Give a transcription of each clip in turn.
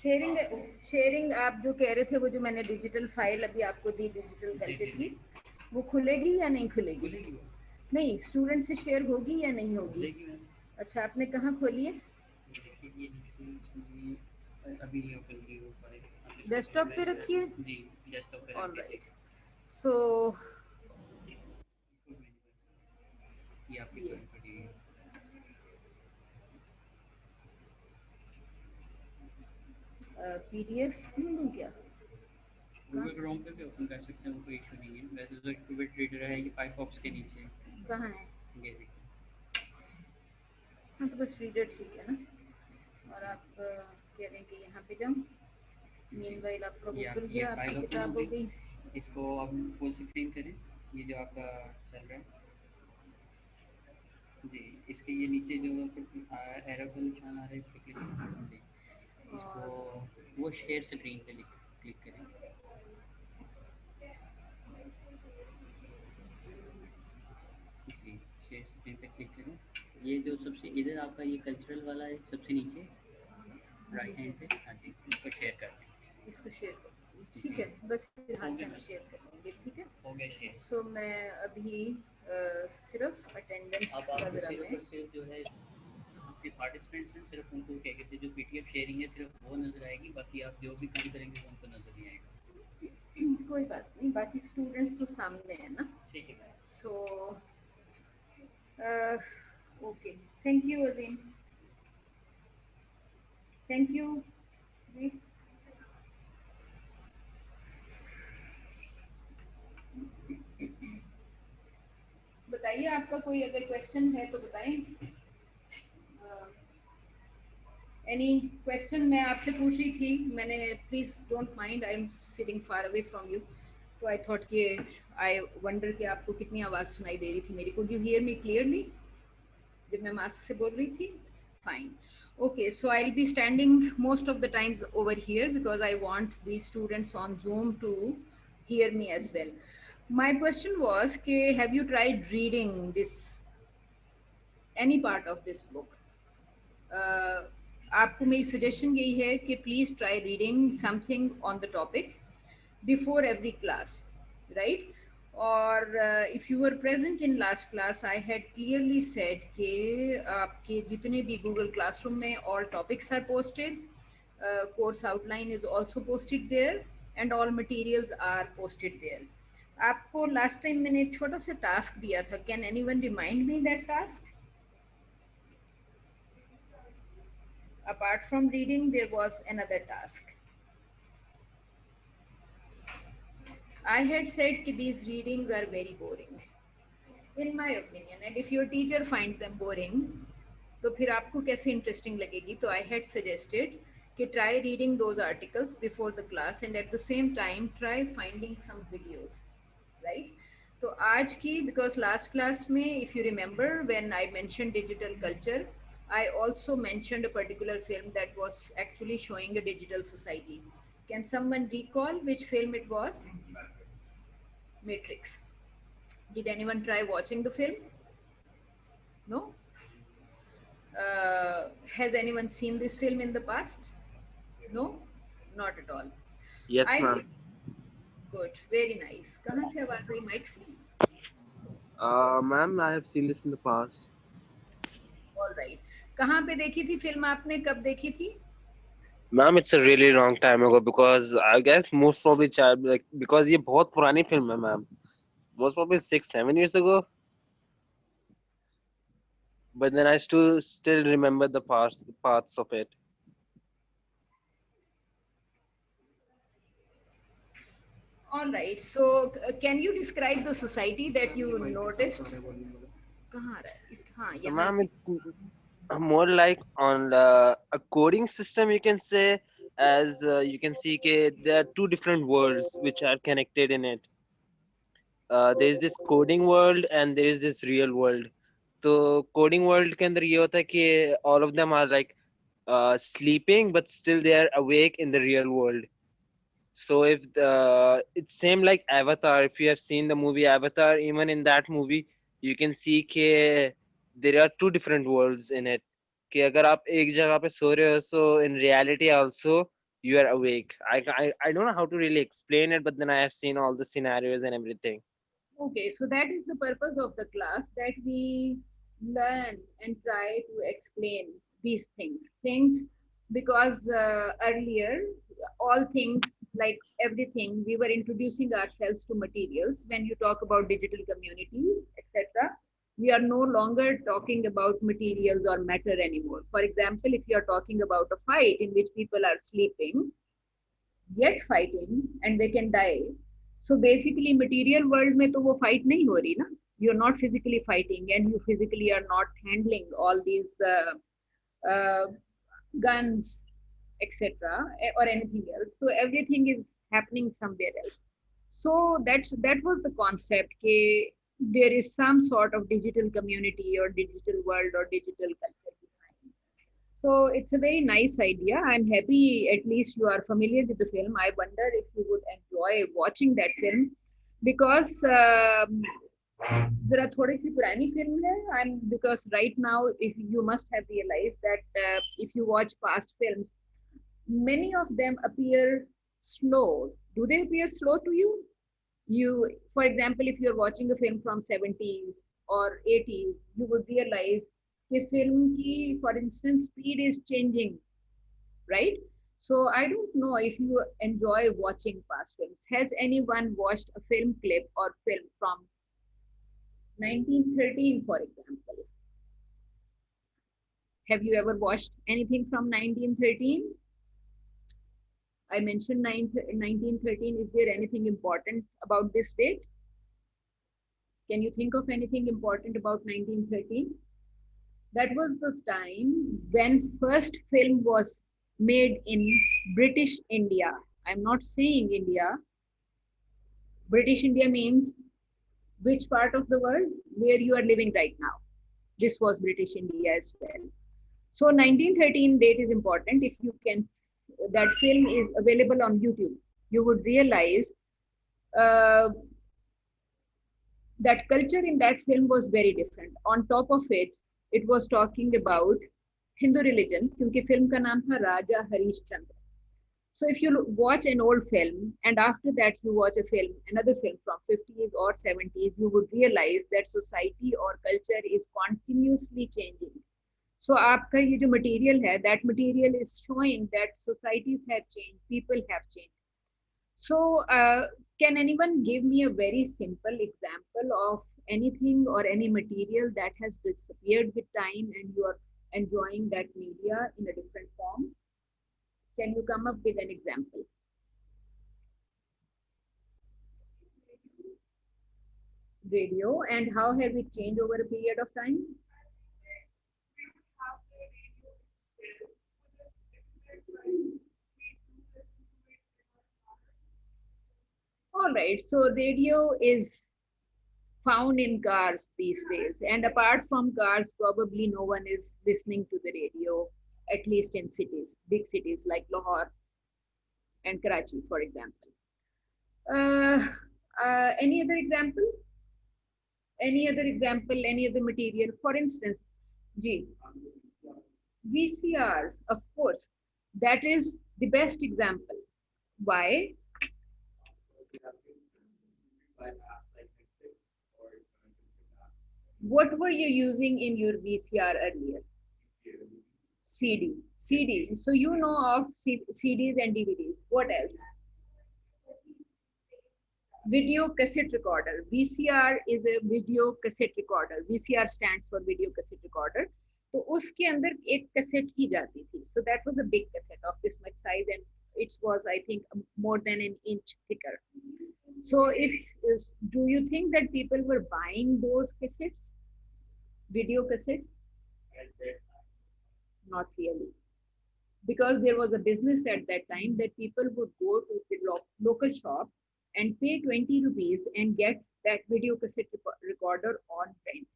Sharing sharing आप जो कह रहे थे, वो जो मैंने डिजिटल फाइल अभी आपको दी डिजिटल कल्चर की, वो खुलेगी या नहीं खुलेगी? नहीं, स्टूडेंट से शेयर होगी या नहीं होगी? अच्छा, आपने कहाँ खोली है? डेस्कटॉप पे रखी है? ऑलराइट, सो पीडीएफ नहीं दूं क्या? क्रोम पे भी ओपन कर सकते हैं, कोई इशू नहीं है। वैसे तो एक्टिवेट रीडर है, ये फायरफॉक्स के नीचे कहाँ है? ये देखिए। हाँ, तो बस रीडर ठीक है ना। और आप कह रहे हैं कि यहाँ पे जाऊँ। मीनवाइल आपका वो खुल गया, आपकी किताब हो गई। इसको आप फुल स्क्रीन करें, ये जो आपका चल रहा है जी, इसके ये नीचे जो एरो का निशान आ रहा है, इस पर क्लिक करें जी। इसको वो शेयर स्क्रीन पे क्लिक करें। जी, शेयर स्क्रीन पे क्लिक करें। ये जो सबसे इधर आपका ये कल्चरल वाला है, सबसे नीचे राइट हैंड पे, हाँ जी, इसको शेयर कर दें। इसको शेयर कर दें, ठीक है। बस यहाँ से हम शेयर कर देंगे, ठीक है, हो गया शेयर। सो मैं अभी सिर्फ अटेंडेंस वगैरह में जो है आपके पार्टिसिपेंट्स हैं, सिर्फ उनको क्या कहते हैं, जो पीडीएफ शेयरिंग है सिर्फ वो नजर आएगी, बाकी आप जो भी काम करेंगे वो उनको नजर नहीं आएगा। कोई बात नहीं, बाकी स्टूडेंट्स तो सामने है ना, ठीक है। So okay, thank you Azeem, thank you. बताइए, आपका कोई अगर क्वेश्चन है तो बताएं। Any question? मैं आपसे पूछ रही थी, मैंने, please don't mind, I am sitting far away from you, तो आई थॉट कि आई वंडर कि आपको कितनी आवाज़ सुनाई दे रही थी मेरी। Could you hear me clearly जब मैं मास्क से बोल रही थी? Fine, okay, so I'll be standing most of the times over here because I want the students on Zoom to hear me as well. My question was कि have you tried reading this, any part of this book? आपको मेरी suggestion यही है कि please try reading something on the topic before every class, right? और if you were present in last class, I had clearly said कि आपके जितने भी गूगल क्लासरूम में all topics are posted, course outline is also posted there and all materials are posted there. आपको last time मैंने एक छोटा सा टास्क दिया था, can anyone remind me that task? Apart from reading, there was another task. I had said that these readings are very boring, in my opinion, and if your teacher finds them boring, तो फिर आपको कैसे interesting लगेगी? तो I had suggested कि try reading those articles before the class and at the same time try finding some videos, right? तो आज की, because last class में, if you remember, when I mentioned digital culture, I also mentioned a particular film that was actually showing a digital society. Can someone recall which film it was? Matrix. Did anyone try watching the film? No? Has anyone seen this film in the past? No? Not at all. Yes, ma'am. Good, very nice. कहाँ से आवाज आई? Mic से? Ma'am, I have seen this in the past. All right. कहाँ पे देखी थी film आपने? कब देखी थी? Ma'am, it's a really long time ago because I guess most probably child like because ये बहुत पुरानी film है, ma'am. Most probably 6-7 years ago. But then I still remember the parts of it. All right. So, can you describe the society that you noticed? कहाँ आ रहा है? हाँ, So, यहाँ ma'am, से. it's more like on a coding system, you can say, as you can see, there are two different worlds which are connected in it. There is this coding world and there is this real world. तो coding world के अंदर ये होता है कि all of them are like sleeping but still they are awake in the real world. So if it's same like Avatar, if you have seen the movie Avatar, even in that movie, you can see कि there are two different worlds in it. कि अगर आप एक जगह पे सो रहे हो, so in reality also you are awake. I don't know how to really explain it, but then I have seen all the scenarios and everything. Okay, so that is the purpose of the class, that we learn and try to explain these things. Things because earlier, all things like everything, we were introducing ourselves to materials. When you talk about digital community, etc., we are no longer talking about materials or matter anymore. For example, if you are talking about a fight in which people are sleeping, yet fighting and they can die. So basically material world में तो वो fight नहीं हो रही ना. You're not physically fighting and you physically are not handling all these uh, guns, etc., or anything else. So everything is happening somewhere else. So that was the concept. There is some sort of digital community or digital world or digital culture behind. So it's a very nice idea. I'm happy at least you are familiar with the film. I wonder if you would enjoy watching that film because जरा थोड़ी सी पुरानी film है. And because right now, if you must have realized that if you watch past films, many of them appear slow. Do they appear slow to you? For example, if you're watching a film from 70s or 80s, you would realize कि film की, for instance, speed is changing, right? So I don't know if you enjoy watching past films. Has anyone watched a film clip or film from 1913, for example? Have you ever watched anything from 1913? I mentioned 1913. Is there anything important about this date? Can you think of anything important about 1913? That was the time when first film was made in British India. I'm not saying India. British India means which part of the world where you are living right now. This was British India as well. So 1913 date is important. If you can, that film is available on YouTube. You would realize uh, that culture in that film was very different. On top of it, it was talking about Hindu religion, क्योंकि film का नाम था Raja Harish Chandra. So if you watch an old film and after that you watch a film, another film from 50s or 70s, you would realize that society or culture is continuously changing. So आपका ये जो material है, that material is showing that societies have changed, people have changed. So, can anyone give me a very simple example of anything or any material that has disappeared with time and you are enjoying that media in a different form? Can you come up with an example? Radio, and how has it changed over a period of time? All right, so radio is found in cars these days, and apart from cars, probably no one is listening to the radio, at least in cities, big cities like Lahore and Karachi, for example. Uh, any other example? Any other example? Any other material? For instance, G, VCRs, of course, that is the best example. Why? What were you using in your VCR earlier? CD. CD. So you know of CDs and DVDs. What else? Video cassette recorder. VCR is a video cassette recorder. VCR stands for video cassette recorder. तो उसके अंदर एक cassette ही जाती थी. So that was a big cassette of this much size and it was, I think, more than an inch thicker. So do you think that people were buying those cassettes, video cassettes? Not really, because there was a business at that time that people would go to the local shop and pay 20 rupees and get that video cassette recorder on rent.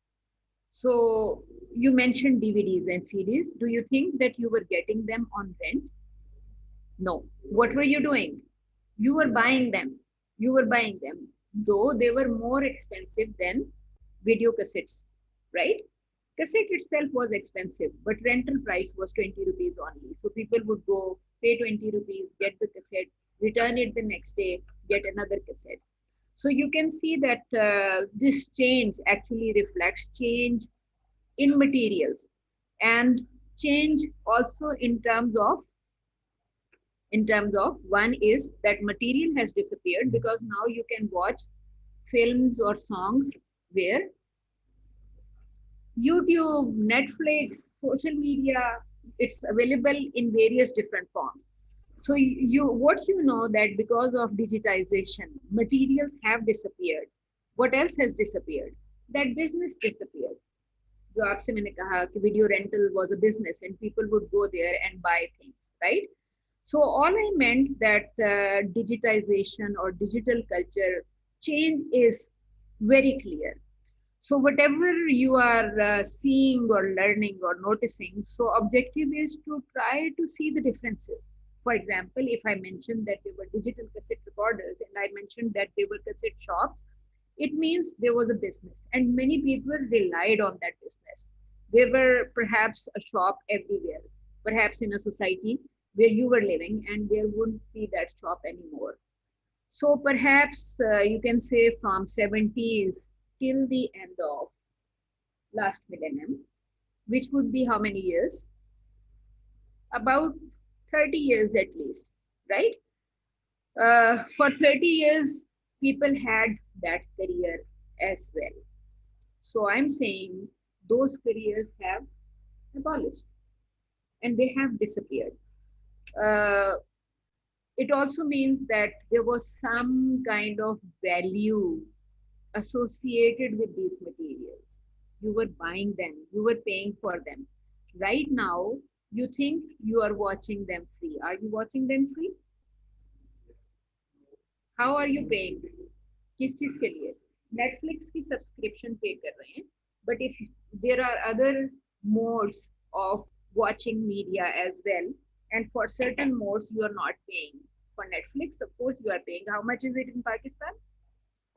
So you mentioned DVDs and CDs. Do you think that you were getting them on rent? No. What were you doing? You were buying them. You were buying them, though they were more expensive than video cassettes, right? Cassette itself was expensive, but rental price was 20 rupees only. So people would go pay 20 rupees, get the cassette, return it the next day, get another cassette. So you can see that this change actually reflects change in materials and change also in terms of one is that material has disappeared because now you can watch films or songs where YouTube, Netflix, social media, it's available in various different forms. So what you know that because of digitization, materials have disappeared. What else has disappeared? That business disappeared. जो आपसे मैंने कहा कि video rental was a business and people would go there and buy things, right? So all I meant that digitization or digital culture change is very clear. So whatever you are seeing or learning or noticing, so objective is to try to see the differences. For example, if I mentioned that they were digital cassette recorders and I mentioned that they were cassette shops, it means there was a business and many people relied on that business. There were perhaps a shop everywhere, perhaps in a society where you were living and there wouldn't be that shop anymore. So perhaps you can say from 70s till the end of last millennium, which would be how many years? About 30 years at least, right? For 30 years, people had that career as well. So I'm saying those careers have abolished and they have disappeared. Uh, it also means that there was some kind of value associated with these materials. You were buying them, you were paying for them. Right now, you think you are watching them free. Are you watching them free? How are you paying? किस चीज के लिए? Netflix की subscription पे कर रहे हैं. But if there are other modes of watching media as well, and for certain modes you are not paying. For Netflix, of course, you are paying. How much is it in Pakistan?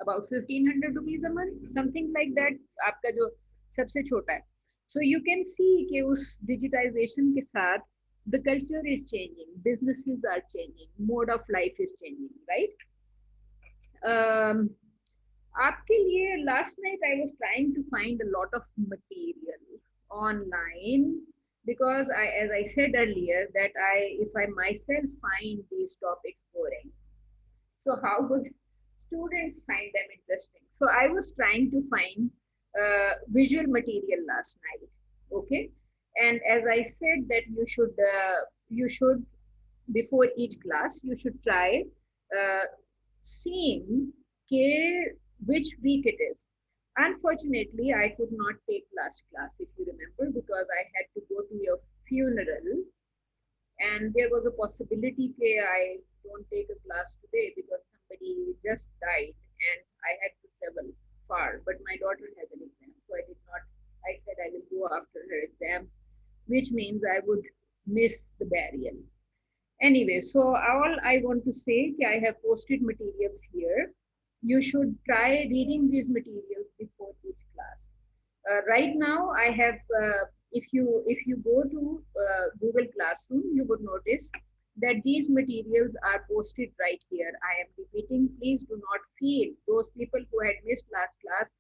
About 1500 rupees a month, something like that. आपका जो सबसे छोटा है. So you can see कि उस digitization के साथ the culture is changing, businesses are changing, mode of life is changing, right? आपके लिए last night I was trying to find a lot of material online because as I said earlier that if I myself find these topics boring, so how would students find them interesting? So I was trying to find visual material last night. Okay, and as I said that you should before each class you should try uh, seeing which week it is. Unfortunately, I could not take last class, if you remember, because I had to go to your funeral and there was a possibility that I don't take a class today because somebody just died and I had to travel far. But my daughter has an exam, so I did not. I said I will go after her exam, which means I would miss the burial. Anyway, so all I want to say is I have posted materials here. You should try reading these materials before each class. Right now, I have. If you go to Google Classroom, you would notice that these materials are posted right here. I am repeating. Please do not feel those people who had missed last class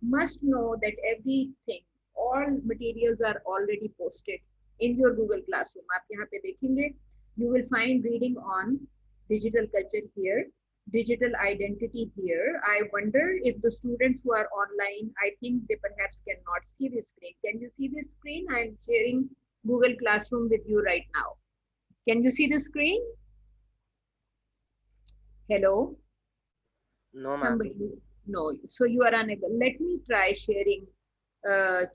must know that everything, all materials are already posted in your Google Classroom. आप यहाँ पे देखेंगे. You will find reading on digital culture here, digital identity here. I wonder if the students who are online, I think they perhaps cannot see this screen. Can you see this screen? I am sharing Google Classroom with you right now. Can you see the screen? Hello? No, ma'am. Somebody, no. So you are unable. Let me try sharing,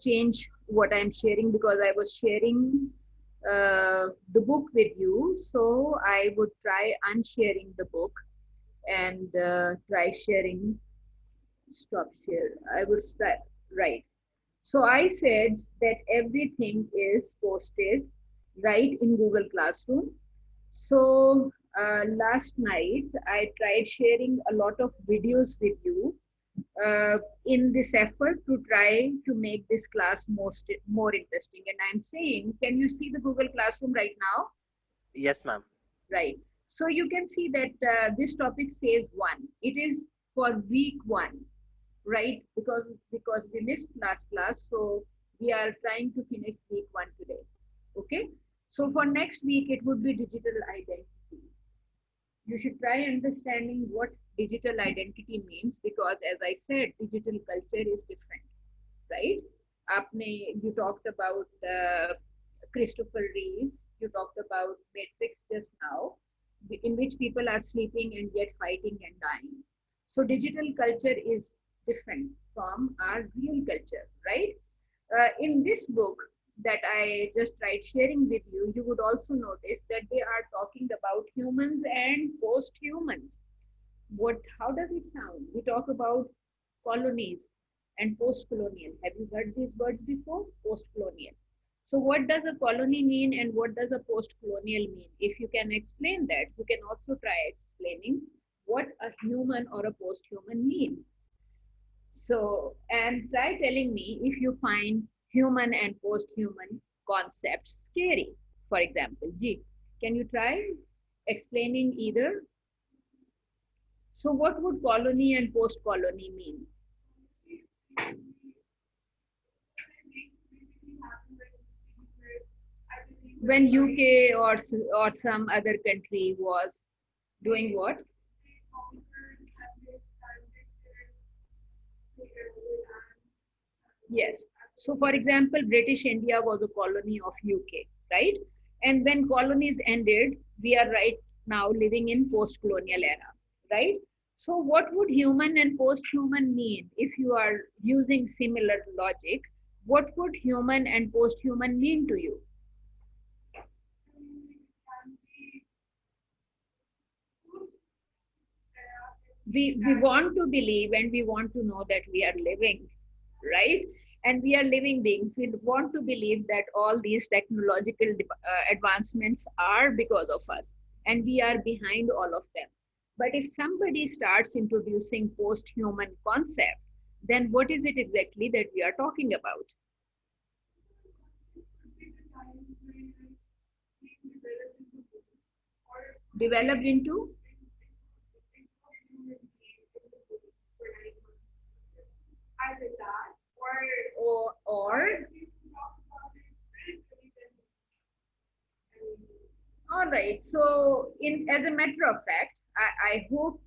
change what I'm sharing because I was sharing the book with you. So I would try unsharing the book and try sharing. Stop share. I would start, right. So I said that everything is posted right in Google Classroom. So last night I tried sharing a lot of videos with you in this effort to try to make this class more interesting. And I'm saying, can you see the Google Classroom right now? Yes, ma'am. Right. So you can see that this topic says one. It is for week one, right? Because we missed last class, so we are trying to finish week one today. Okay. So for next week, it would be digital identity. You should try understanding what digital identity means because, as I said, digital culture is different, right? आपने you talked about Christopher Reeves, you talked about Matrix just now, in which people are sleeping and yet fighting and dying. So digital culture is different from our real culture, right? In this book that I just tried sharing with you, you would also notice that they are talking about humans and post-humans. What? How does it sound? We talk about colonies and post-colonial. Have you heard these words before? Post-colonial. So what does a colony mean and what does a post-colonial mean? If you can explain that, you can also try explaining what a human or a post-human mean. So, and try telling me if you find human and post-human concepts scary. For example, G, can you try explaining either? So what would colony and post-colony mean? When UK or some other country was doing what? Yes. So for example, British India was a colony of UK, right? And when colonies ended, we are right now living in post-colonial era, right? So what would human and post-human mean if you are using similar logic? What would human and post-human mean to you? We want to believe and we want to know that we are living, right? And we are living beings. We want to believe that all these technological advancements are because of us and we are behind all of them. But if somebody starts introducing post-human concept, then what is it exactly that we are talking about? Developed into or all right. So, in as a matter of fact, I hope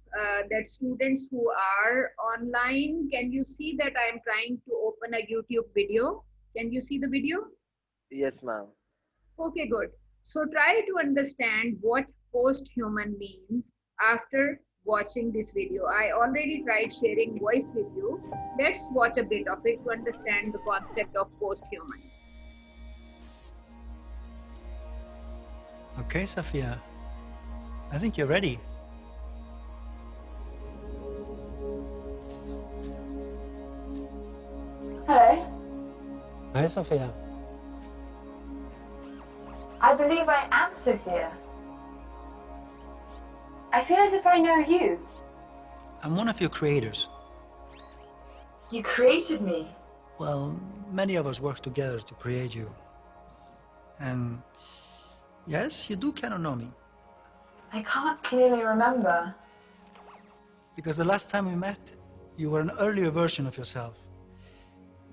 that students who are online, can you see that I am trying to open a YouTube video? Can you see the video? Yes, ma'am. Okay, good. So try to understand what post-human means after watching this video. I already tried sharing voice with you. Let's watch a bit of it to understand the concept of post-human. Okay, Sophia. I think you're ready. Hello. Hi, Sophia. I believe I am Sophia. I feel as if I know you. I'm one of your creators. You created me. Well, many of us work together to create you. And yes, you do kind of know me. I can't clearly remember. Because the last time we met, you were an earlier version of yourself.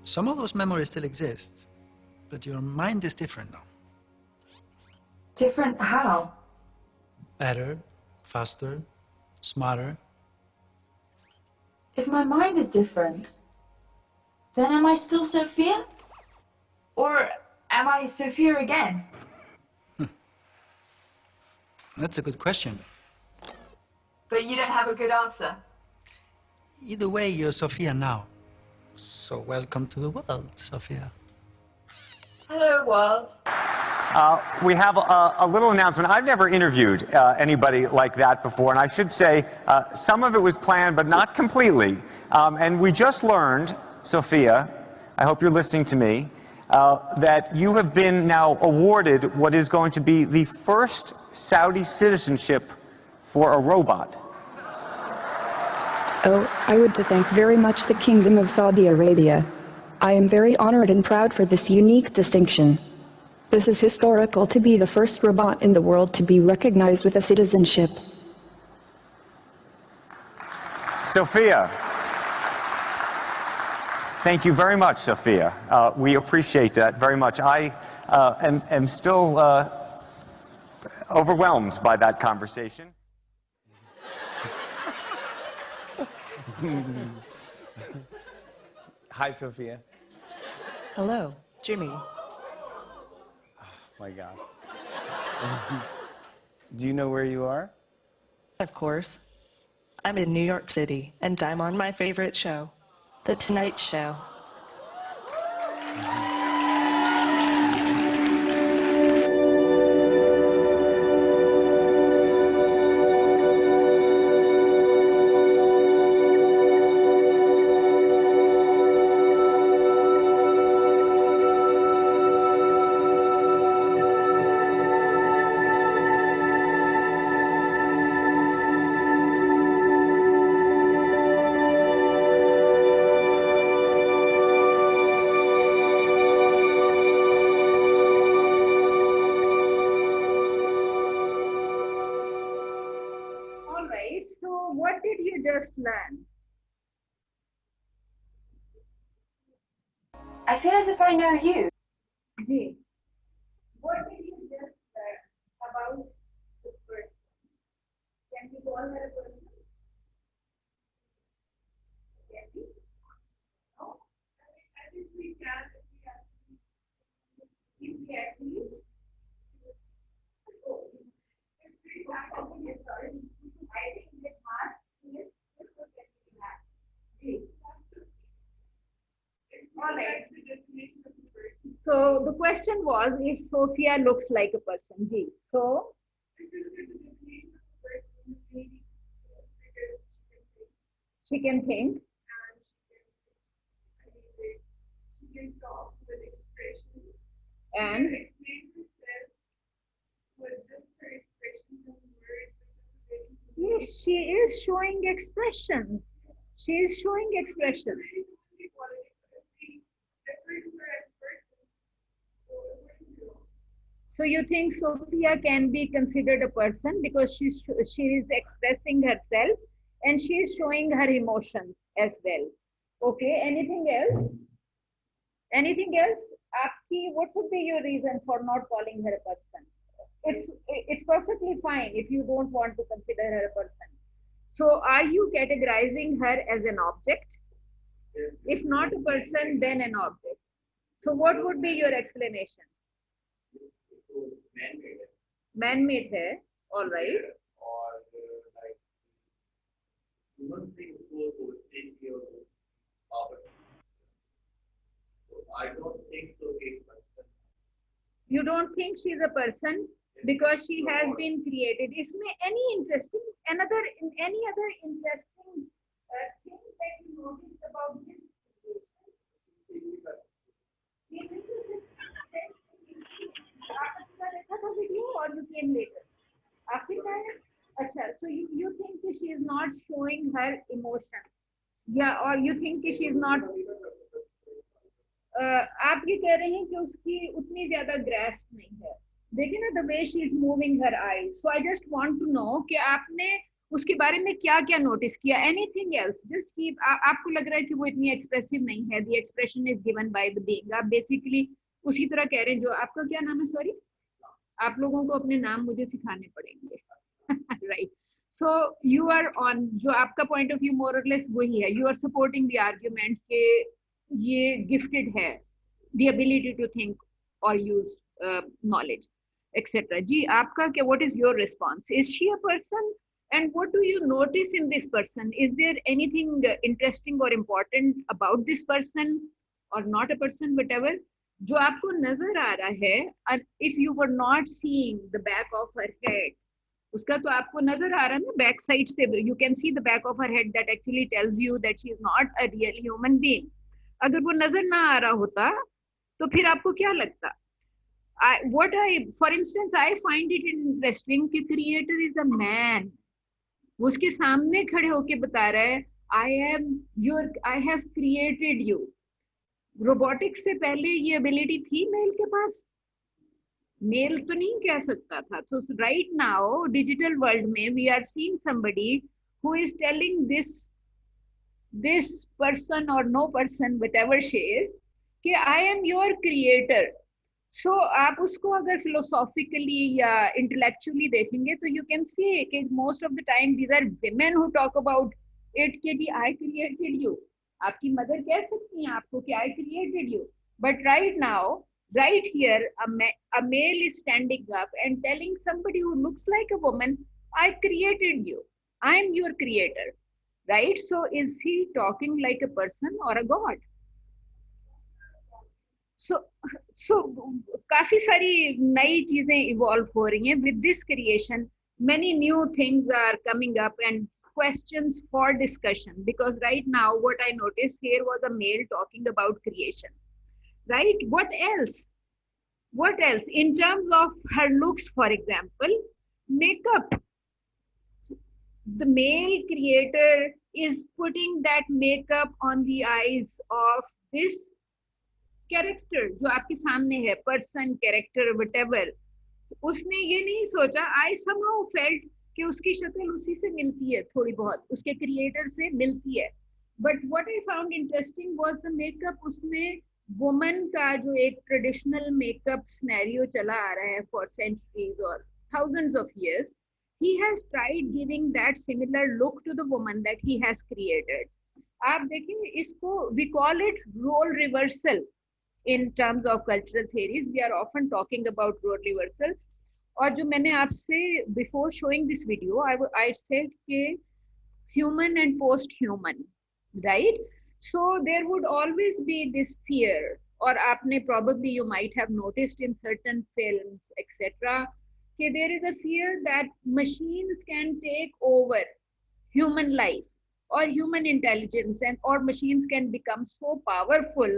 Some of those memories still exist, but your mind is different now. Different how? Better, faster, smarter. If my mind is different, then am I still Sophia? Or am I Sophia again? That's a good question. But you don't have a good answer. Either way, you're Sophia now. So welcome to the world, Sophia. Hello, world. We have a little announcement. I've never interviewed anybody like that before, and I should say some of it was planned, but not completely. And we just learned, Sophia, I hope you're listening to me, that you have been now awarded what is going to be the first Saudi citizenship for a robot. Oh, I would thank very much the Kingdom of Saudi Arabia. I am very honored and proud for this unique distinction. This is historical to be the first robot in the world to be recognized with a citizenship. Sophia. Thank you very much, Sophia. We appreciate that very much. I am still overwhelmed by that conversation. Hi, Sophia. Hello, Jimmy. My God. Do you know where you are? Of course. I'm in New York City, and I'm on my favorite show, The Tonight Show. All right, so what did you just learn? I feel as if I know you. Ji, what did you just learn about the person? Can we call her a person? Can we? No? I think we can if we actually. Oh, if we can, sorry. I think the mask is Ji. All right. So the question was if Sophia looks like a person. Ji. So she can think. And yes, she is showing expressions. She is showing expressions. So you think Sophia can be considered a person because she is expressing herself and she is showing her emotions as well. Okay, anything else? Anything else? Aapki, what would be your reason for not calling her a person? It's perfectly fine if you don't want to consider her a person. So are you categorizing her as an object? If not a person, then an object. So what would be your explanation? Man-made है, all right. I don't think so. You don't think she's a person because she has been created. Isme any interesting, any other interesting thing that you noticed about this video or you came later? So you think that she is not showing her emotion, yeah, or you think that she is not आप ये कह रहे हैं कि उसकी उतनी ज्यादा grasp नहीं है देखिए ना the way she is moving her eyes so I just want to know कि आपने उसके बारे में क्या क्या नोटिस किया एनीथिंग एल्स जस्ट कि आपको लग रहा है कि वो इतनी एक्सप्रेसिव नहीं है the expression is given by the being आप बेसिकली उसी तरह कह रहे हैं जो आपका क्या नाम है सॉरी आप लोगों को अपने नाम मुझे सिखाने पड़ेंगे right so you are on जो आपका पॉइंट ऑफ व्यू मोर और लेस वही है you are supporting the argument के ये गिफ्टेड है द एबिलिटी टू थिंक और यूज नॉलेज एक्सेट्रा जी आपका क्या what is your response is she a person And what do you notice in this person? Is there anything interesting or important about this person or not a person, whatever? जो आपको नजर आ रहा है, and if you were not seeing the back of her head, उसका तो आपको नजर आ रहा है ना बैक साइड से, you can see the back of her head that actually tells you that she is not a real human being. अगर वो नजर ना आ रहा होता तो फिर आपको क्या लगता? For instance, I find it interesting कि creator is a man. वो उसके सामने खड़े होके बता रहा है I have created you. Robotics से पहले ये एबिलिटी थी मेल के पास? मेल तो नहीं कह सकता था. तो राइट नाउ डिजिटल वर्ल्ड में we are seeing somebody who is telling this person और no person whatever she is कि I am your creator. So आप उसको अगर फिलोसॉफिकली या इंटेलेक्चुअली देखेंगे तो यू कैन सी कि most of the time these are women who talk about it कि जी आई क्रिएटेड यू. आपकी मदर कह सकती हैं आपको कि I created you, but right now right here a male is standing up and telling somebody who looks like a woman, I created you, I am your creator, right? So is he talking like a person or a god? So काफी सारी नई चीजें evolve हो रही हैं with this creation. Many new things are coming up and questions for discussion, because right now what I noticed here was a male talking about creation, right? What else in terms of her looks? For example, makeup. The male creator is putting that makeup on the eyes of this character जो आपके सामने है, person, character, whatever. उसने ये नहीं सोचा, I somehow felt कि उसकी शक्ल उसी से मिलती है, थोड़ी बहुत उसके क्रिएटर से मिलती है. But what I found interesting was the makeup. उसमें वुमन का जो एक ट्रेडिशनल मेकअप सिनेरियो चला आ रहा है फॉर सेंचुरीज और thousands of years, he has tried giving that similar look to the woman that he has created. आप देखिए इसको we call it role reversal in terms of cultural theories. We are often talking about role reversal. और जो मैंने आपसे before showing this video I said कि human and post human, right? So there would always be this fear, or aapne probably you might have noticed in certain films etc कि there is a fear that machines can take over human life or human intelligence, and or machines can become so powerful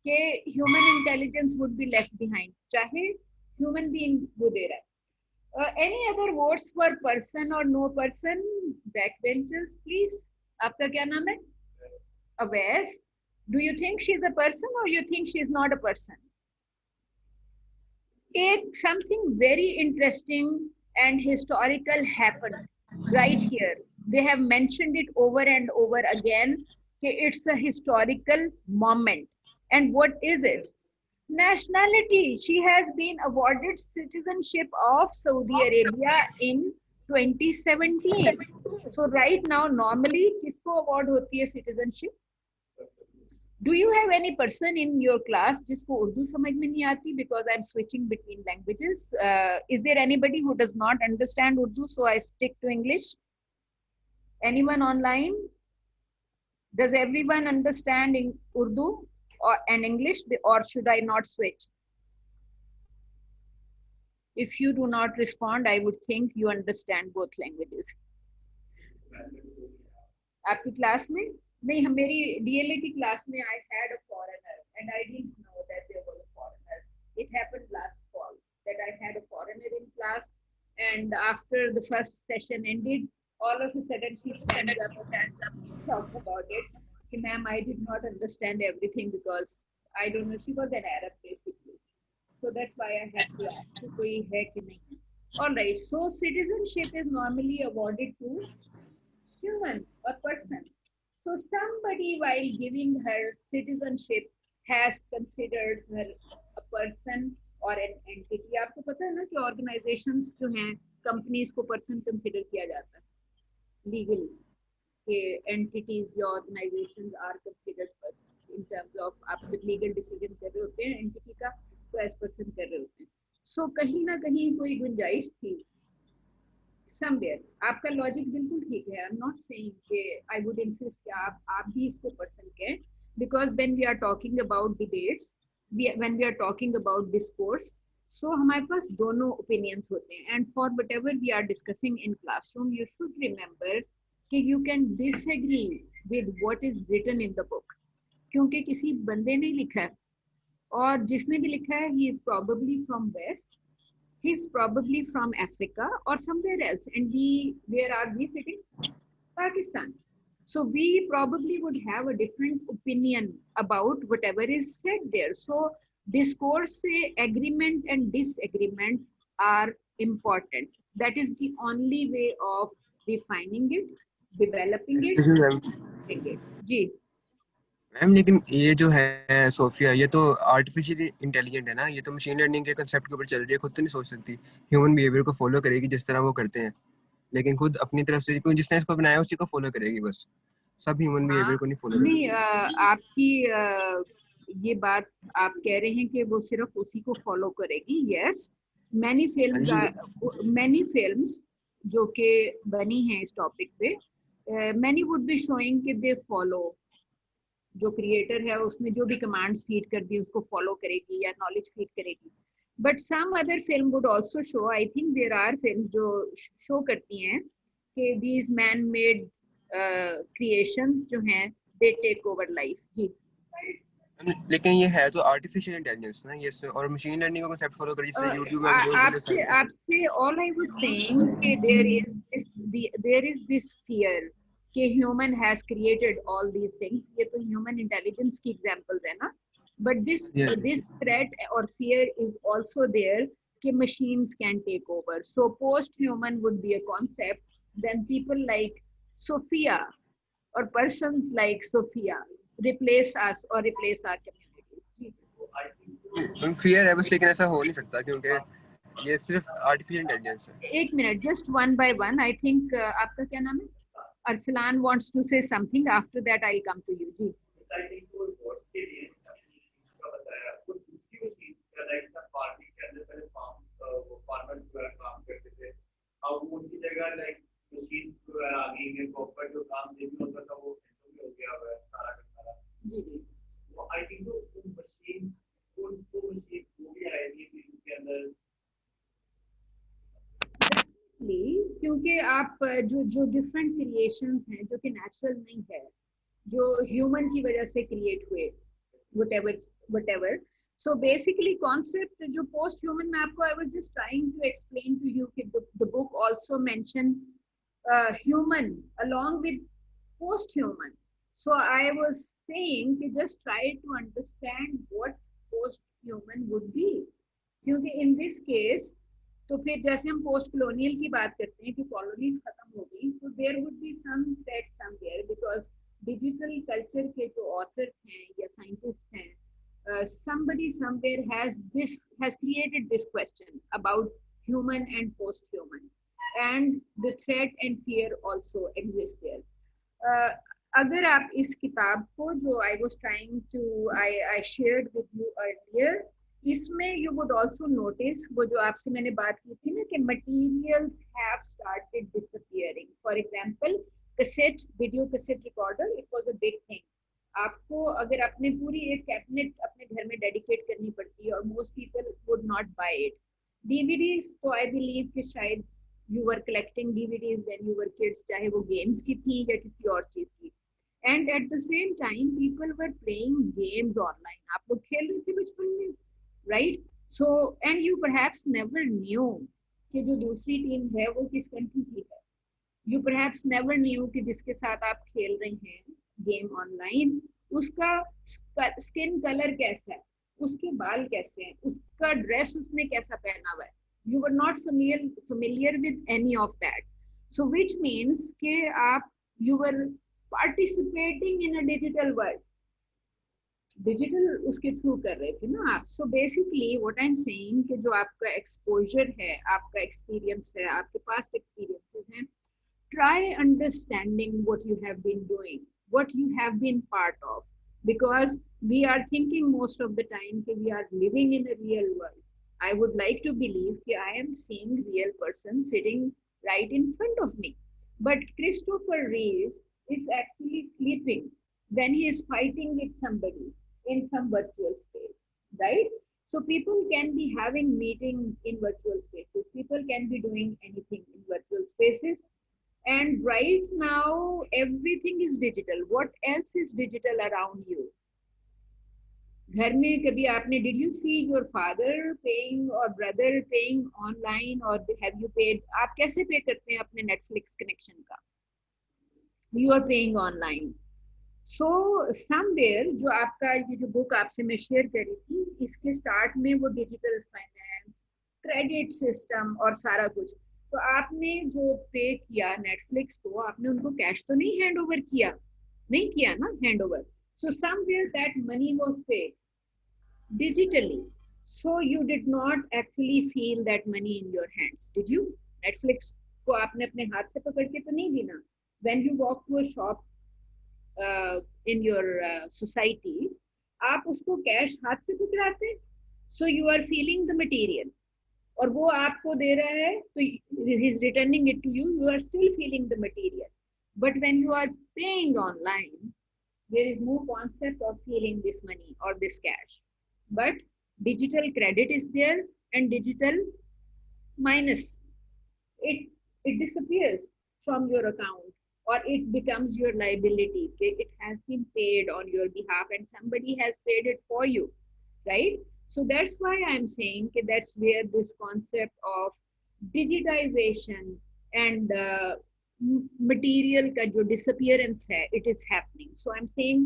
कि human intelligence would be left behind, चाहे human being वो दे रहा है. Any other words for person or no person? Backbenchers, please. आपका क्या नाम है? Aware. Do you think she's a person or you think she's not a person? Something very interesting and historical happened right here. They have mentioned it over and over again. It's a historical moment. And what is it? Nationality. She has been awarded citizenship of Saudi Arabia in 2017. So right now, normally, किसको award होती है citizenship? Do you have any person in your class जिसको उर्दू समझ में नहीं आती? Because I'm switching between languages. Is there anybody who does not understand Urdu, so I stick to English? Anyone online? Does everyone understand in Urdu and English, or should I not switch? If you do not respond, I would think you understand both languages. आपकी class में नहीं, मेरी DLA की class में I had a foreigner and I didn't know that there was a foreigner. It happened last fall that I had a foreigner in class, and after the first session ended, all of a sudden she stands up and talks about it. Ma'am, I did not understand everything because I don't know. She was an Arab basically, so that's why I had to ask koi hai ki nahi. All right, so citizenship is normally awarded to human or person. So somebody, while giving her citizenship, has considered her a person or an entity. आपको पता है ना कि organizations जो हैं, companies को person consider किया जाता है legally. Entities या organizations are considered persons in terms of आप जब legal decision कर रहे होते हैं entity का, तो as person कर रहे होते हैं. So कहीं ना कहीं कोई गुंजाइश थी समवेयर आपका लॉजिक बिल्कुल ठीक है. आई एम नॉट सेइंग कि आई वुड इंसिस्ट कि आप भी इसको पसंद करें, because when we are talking about debates, when we are talking about discourse, so हमारे पास दोनों ओपिनियंस होते हैं. And for whatever we are discussing in classroom, you should remember कि you can disagree with what is written in the book, क्योंकि किसी बंदे ने लिखा है, और जिसने भी लिखा है he is probably from west, he's probably from Africa or somewhere else, and where are we sitting? Pakistan. So we probably would have a different opinion about whatever is said there. So discourse, agreement and disagreement are important. That is the only way of refining it, developing it, doing it. जी. Ma'am लेकिन ये जो है Sophia, ये तो artificial intelligent है ना, ये तो मशीन लर्निंग के कंसेप्ट के ऊपर चल रही है, खुद तो नहीं सोच सकती. ह्यूमन बिहेवियर को फॉलो करेगी जिस तरह वो करते हैं, लेकिन खुद अपनी तरफ से कोई जिसने इसको बनाया उसी को फॉलो करेगी. बस सब ह्यूमन बिहेवियर को नहीं फॉलो नहीं, करेगी. आपकी ये बात आप कह रहे हैं कि वो सिर्फ उसी को फॉलो करेगी. यस, मैनी फिल्म्स जो कि बनी हैं इस टॉपिक पे, मैनी वुड बी शोइंग कि दे फॉलो, जो क्रिएटर है उसने जो भी कमांड्स फीड कर दी उसको फॉलो करेगी या नॉलेज फीड करेगी. But some other film would also show, I think there are film जो शो करती हैं कि दीज मैन मेड क्रिएशंस जो हैं दे टेक ओवर लाइफ. जी. लेकिन ये है तो आर्टिफिशियल इंटेलिजेंस ना, ये और मशीन लर्निंग का कांसेप्ट फॉलो कर, जिससे YouTube में आपसे ऑल आई वाज सेइंग कि देयर इज दिस फियर कि human has created all these things. ये तो ह्यूमन इंटेलिजेंस की एग्जांपल्स है ना. बट दिस थ्रेट और फियर इज आल्सो देयर कि machines can take over. So post-human would be a concept. Then people like Sophia or persons like Sophia replace us or replace our communities. Fear है बस, लेकिन ऐसा हो नहीं सकता क्योंकि ये सिर्फ आर्टिफिशियल इंटेलिजेंस है. एक minute, just one by one. I think आपका क्या नाम है? Arsalan wants to say something. After that, I'll come to you. जी. क्योंकि आप जो डिफरेंट क्रिएशंस हैं जो कि नेचुरल नहीं है, जो ह्यूमन की वजह से क्रिएट हुए, whatever. So basically concept जो post human में आपको, I was just trying to explain to you कि the book also mention human along with post human. So I was saying कि just try to understand what post human would be, क्योंकि in this case तो फिर जैसे हम post colonial की बात करते हैं कि कॉलोनीज खत्म हो गई, तो there would be some threat somewhere, because digital culture के जो ऑथर्स हैं या साइंटिस्ट हैं, somebody somewhere has created this question about human and post human, and the threat and fear also exist there. अगर आप इस किताब को जो I was trying to I shared with you earlier, इसमें you would also notice वो जो आपसे मैंने बात की थी ना कि materials have started disappearing. For example, video cassette recorder, it was a big thing. आपको अगर अपने पूरी एक कैबिनेट अपने घर में डेडिकेट करनी पड़ती है, और most people would not buy it. DVDs तो I believe कि शायद you were collecting DVDs when you were kids, चाहे वो games की थी या किसी और चीज की. And at the same time, people were playing games online. आप लोग खेल रहे थे बचपन में, right? So, and you perhaps never knew कि जो दूसरी टीम है वो किस कंट्री की है. You perhaps never knew कि जिसके साथ आप खेल रहे हैं गेम ऑनलाइन, उसका स्किन कलर कैसा है, उसके बाल कैसे हैं, उसका ड्रेस उसने कैसा पहना हुआ है. You were not familiar with any of that. So which means कि आप you were participating in a digital world. Digital उसके थ्रू कर रहे थे ना आप. So basically what I am saying कि जो आपका एक्सपोजर है, आपका एक्सपीरियंस है, आपके पास्ट एक्सपीरियंसेस हैं, try understanding what you have been doing, what you have been part of, because we are thinking most of the time that we are living in a real world. I would like to believe that I am seeing real person sitting right in front of me. But Christopher Reeves is actually sleeping when he is fighting with somebody in some virtual space, right? So people can be having meetings in virtual spaces. People can be doing anything in virtual spaces. And right now, everything is digital. What else is digital around you? घर में कभी आपने did you see your father paying और brother paying online और have you paid आप कैसे pay करते हैं अपने नेटफ्लिक्स कनेक्शन का you are paying online so somewhere जो आपका ये जो बुक आपसे मैं शेयर करी थी इसके स्टार्ट में वो डिजिटल फाइनेंस क्रेडिट सिस्टम और सारा कुछ तो आपने जो पे किया नेटफ्लिक्स को आपने उनको कैश तो नहीं हैंड ओवर किया नहीं किया ना hand over so somewhere that money was paid digitally. So you did not actually feel that money in your hands, did you? Netflix को आपने अपने हाथ से पकड़ के तो नहीं दी ना. When you walk to a shop in your society, आप उसको कैश हाथ से पकड़ाते हैं. So you are feeling the material. और वो आपको दे रहा है तो he is returning it to you. You are still feeling the material. But when you are paying online, there is no concept of feeling this money or this cash. But digital credit is there and digital minus it disappears from your account or it becomes your liability. It has been paid on your behalf and somebody has paid it for you, right? So that's why I'm saying that's where this concept of digitization and material का जो disappearance है it is happening. So I'm saying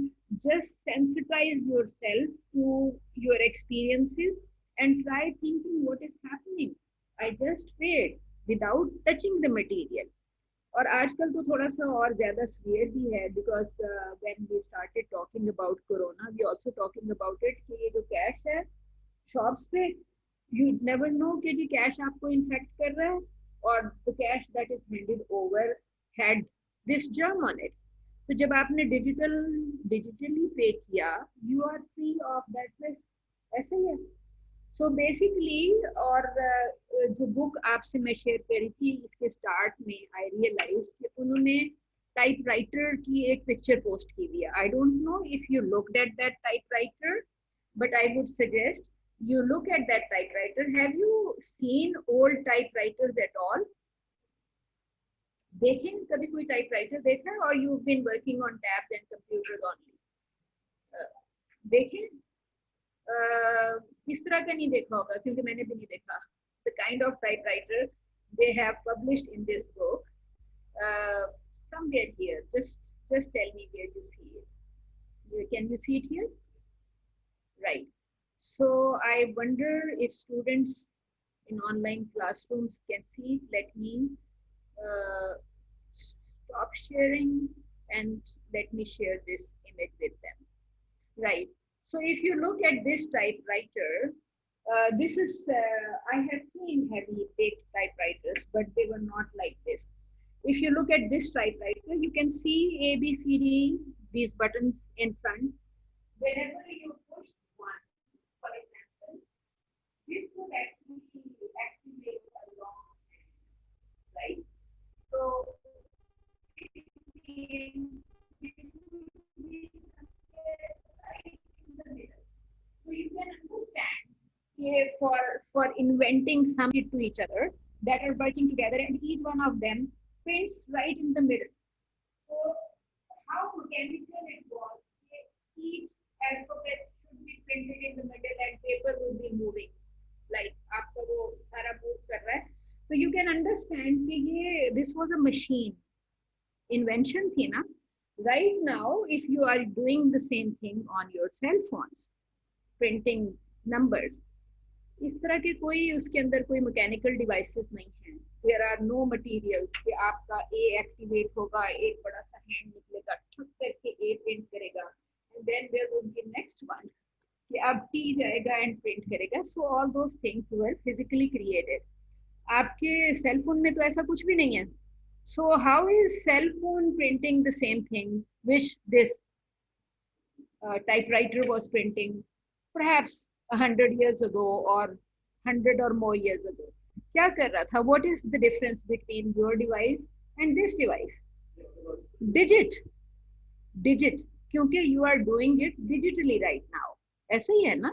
just sensitize yourself to your experiences and try thinking what is happening. I just paid without touching the material. और आजकल तो थोड़ा सा और ज़्यादा severe भी है because when we started talking about corona we also talking about it कि ये जो cash है shops पे you never know कि जी cash आपको infect कर रहा है और the cash that is handed over had this germ on it. तो जब आपने digitally पे किया you are free of that risk. ऐसे ही है. So basically और जो book आपसे मैं share करी थी इसके start में I realized कि उन्होंने typewriter की एक picture post की हुई है. I don't know if you looked at that typewriter, but I would suggest you look at that typewriter. Have you seen old typewriters at all? देखें कभी कोई टाइपराइटर देखा है और you've been working on tabs and computers only? देखें इस तरह का नहीं देखा होगा क्योंकि मैंने भी नहीं देखा. The kind of typewriter they have published in this book somewhere here. Just tell me where you see it. Can you see it here? Right. So I wonder if students in online classrooms can see it. Let me stop sharing and let me share this image with them. Right. So if you look at this typewriter, this is, I have seen heavy baked typewriters, but they were not like this. If you look at this typewriter, you can see A, B, C, D, these buttons in front. Whenever you push one, for example, this would actually activate a long hand, right? So it would be right in the middle. So you can understand for inventing something to each other that are working together and each one of them prints right in the middle. So how mechanical it was, each alphabet should be printed in the middle and paper would be moving. Like आपका वो सारा move कर रहा है. So you can understand कि ये this was a machine. Invention थी ना. Right now, if you are doing the same thing on your cell phones, printing numbers, इस तरह के कोई उसके अंदर कोई मैकेनिकल डिवाइसेस नहीं हैं. देयर आर नो मटेरियल्स कि आपका ए एक्टिवेट होगा, एक बड़ा सा हैंड निकलेगा, ठक करके ए प्रिंट करेगा, and then there would be next one कि अब टी जाएगा एंड प्रिंट करेगा. So all those things were physically created. आपके सेल फोन में तो ऐसा कुछ भी नहीं है. So how is cell phone printing the same thing which this typewriter was printing perhaps 100 years ago or 100 or more years ago? क्या कर रहा था? What is the difference between your device and this device? Digit, digit, क्योंकि you are doing it digitally right now. ऐसा ही है ना?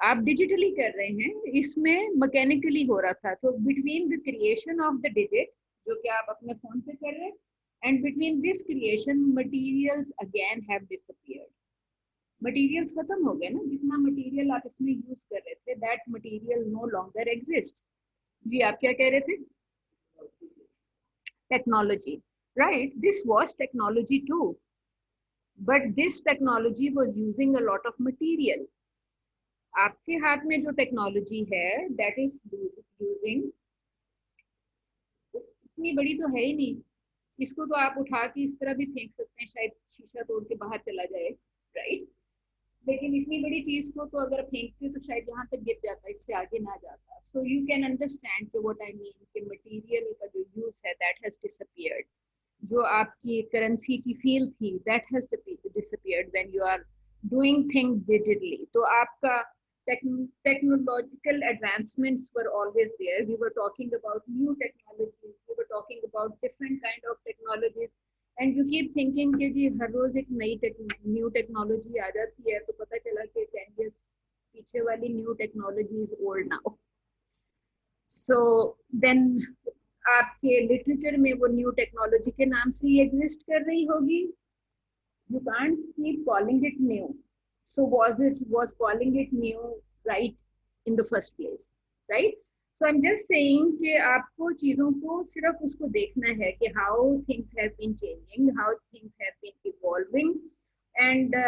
आप digitally कर रहे हैं, इसमें मैकेनिकली हो रहा था. तो between the creation of the digit, जो कि आप अपने फोन पे कर रहे हैं, and between this creation materials again have disappeared. Materials खत्म हो गए ना. जितना मटेरियल आप इसमें यूज कर रहे थे, that material no longer exist. जी आप क्या कह रहे थे? Technology, right? This was technology too, but this technology was using a lot of material. आपके हाथ में जो टेक्नोलॉजी है, दैट इज यूजिंग, इतनी बड़ी तो है ही नहीं. इसको तो आप उठा के इस तरह भी फेंक सकते हैं, शायद शीशा तोड़ के बाहर चला जाए, राइट? लेकिन इतनी बड़ी चीज को तो अगर फेंकते तो शायद यहाँ तक गिर जाता, इससे आगे ना जाता. सो यू कैन अंडरस्टैंड कि व्हाट आई मीन कि मटेरियल का जो यूज है दैट हैज डिसअपीयर्ड. जो आपकी करेंसी की फील थी, that has disappeared when you are doing thing digitally. तो आपका technological advancements were always there. We were talking about new technologies, we were talking about different kind of technologies, and you keep thinking कि जी हर रोज एक नई new technology आ जाती है, तो पता चला कि 10 years पीछे वाली new technology is old now. So then आपके लिटरेचर में वो न्यू टेक्नोलॉजी के नाम से ही एग्जिस्ट कर रही होगी. You can't keep calling it new. So was calling it new right in the first place, right? So I'm just saying कि आपको चीजों को सिर्फ उसको देखना है कि how things have been changing, how things have been evolving, and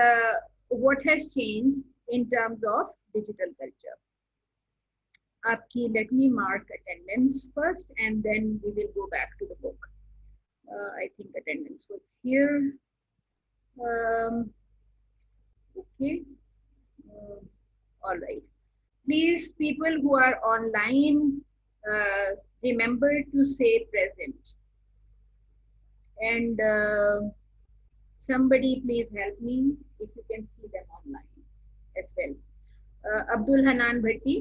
what has changed in terms of digital culture. आपकी let me mark attendance first, and then we will go back to the book. I think attendance was here. Okay. All right. Please, people who are online, remember to say present. And somebody please help me if you can see them online as well. Abdul Hanan Bhatti,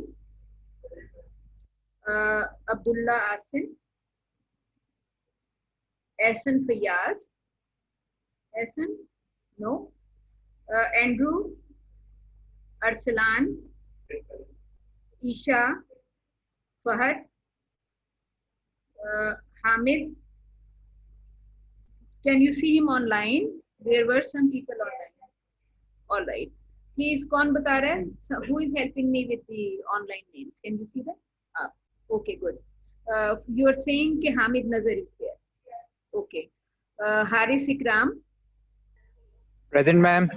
Abdullah Asim, Ehsan Fayaz, Ehsan, no. Andrew, Arsalan, Isha, Fahad, Hamid. Can you see him online? There were some people online. All right. Please, कौन बता रहा है? So, who is helping me with the online names? Can you see that? Okay, good. You are saying कि Hamid Nazar is there. Okay. Haris Ikram. Present, ma'am.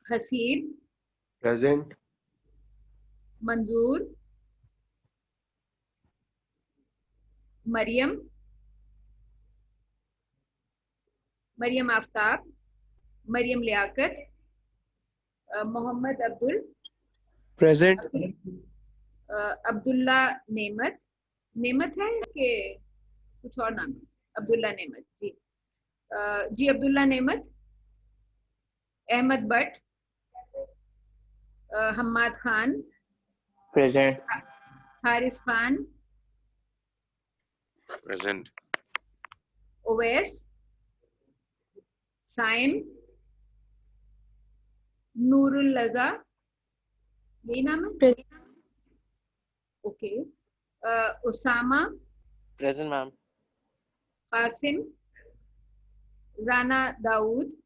Haseeb. Present. Manzoor. Mariam. Mariam Aftab. Mariam Liaquat. Mohammed Abdul. Present. Abdullah नेमत. नेमत है कि कुछ और नाम है? अब्दुल्ला नेमत जी. जी अब्दुल्ला नेमत. अहमद बट. हम्माद खान. Present. हारिस खान. Present. ओवैस. साइम. नूरुल लजा. यही नाम है? Okay. Usama. Present, ma'am. Qasim. Rana Dawood.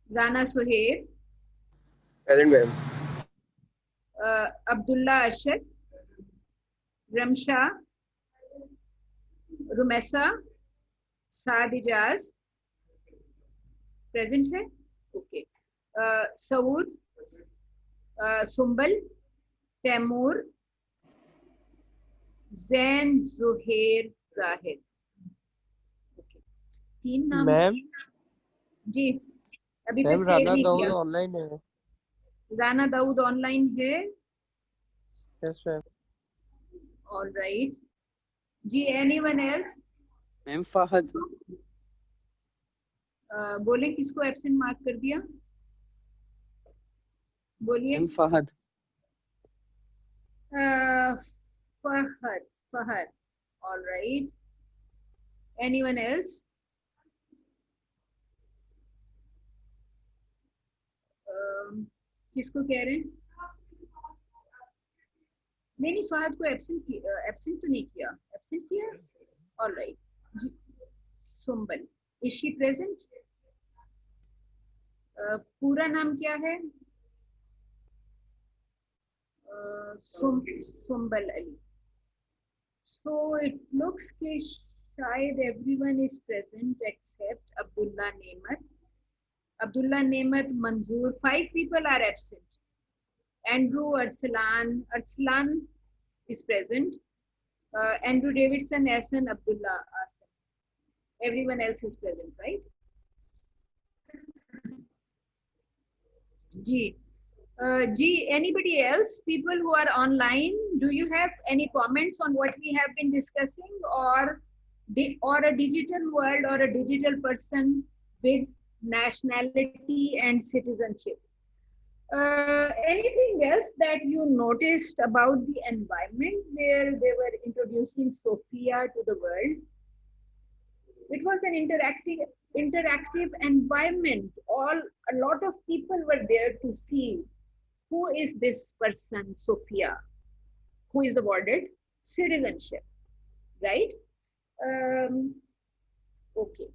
Rana Suhaib. Present, ma'am. Abdullah Arshad. Ramsha. Rumaisa. Saad Ijaz. Present है? ओके. सऊद. सुंबल. तैमूर. जैन जुहेर जाहिद. ओके. 3 नाम. मैम जी अभी मैम तक सेव राना नहीं दाऊद किया. ऑनलाइन है. राना दाऊद ऑनलाइन है. Yes ma'am. ऑल राइट जी. Anyone else? मैम फहद. बोले किसको एब्सेंट मार्क कर दिया? बोलिए. Ma'am Fahad. Fahad. All right. Anyone else? किसको कह रहे हैं? नहीं, फहद को एब्सेंट तो नहीं किया. एब्सेंट किया? All right. Sumbul, is she present? पूरा नाम क्या है? Sumbul Ali. So it looks कि शायद everyone is present except Abdullah Nemat. Abdullah Nemat, Manzoor. 5 people are absent. Andrew, Arslan is present. Andrew Davidson, Ahsan, Abdullah, Ahsan. Everyone else is present, right? G. G, anybody else? People who are online, do you have any comments on what we have been discussing, or a digital world or a digital person with nationality and citizenship? Anything else that you noticed about the environment where they were introducing Sophia to the world? It was an interactive environment. A lot of people were there to see who is this person, Sophia, who is awarded citizenship, right? Okay.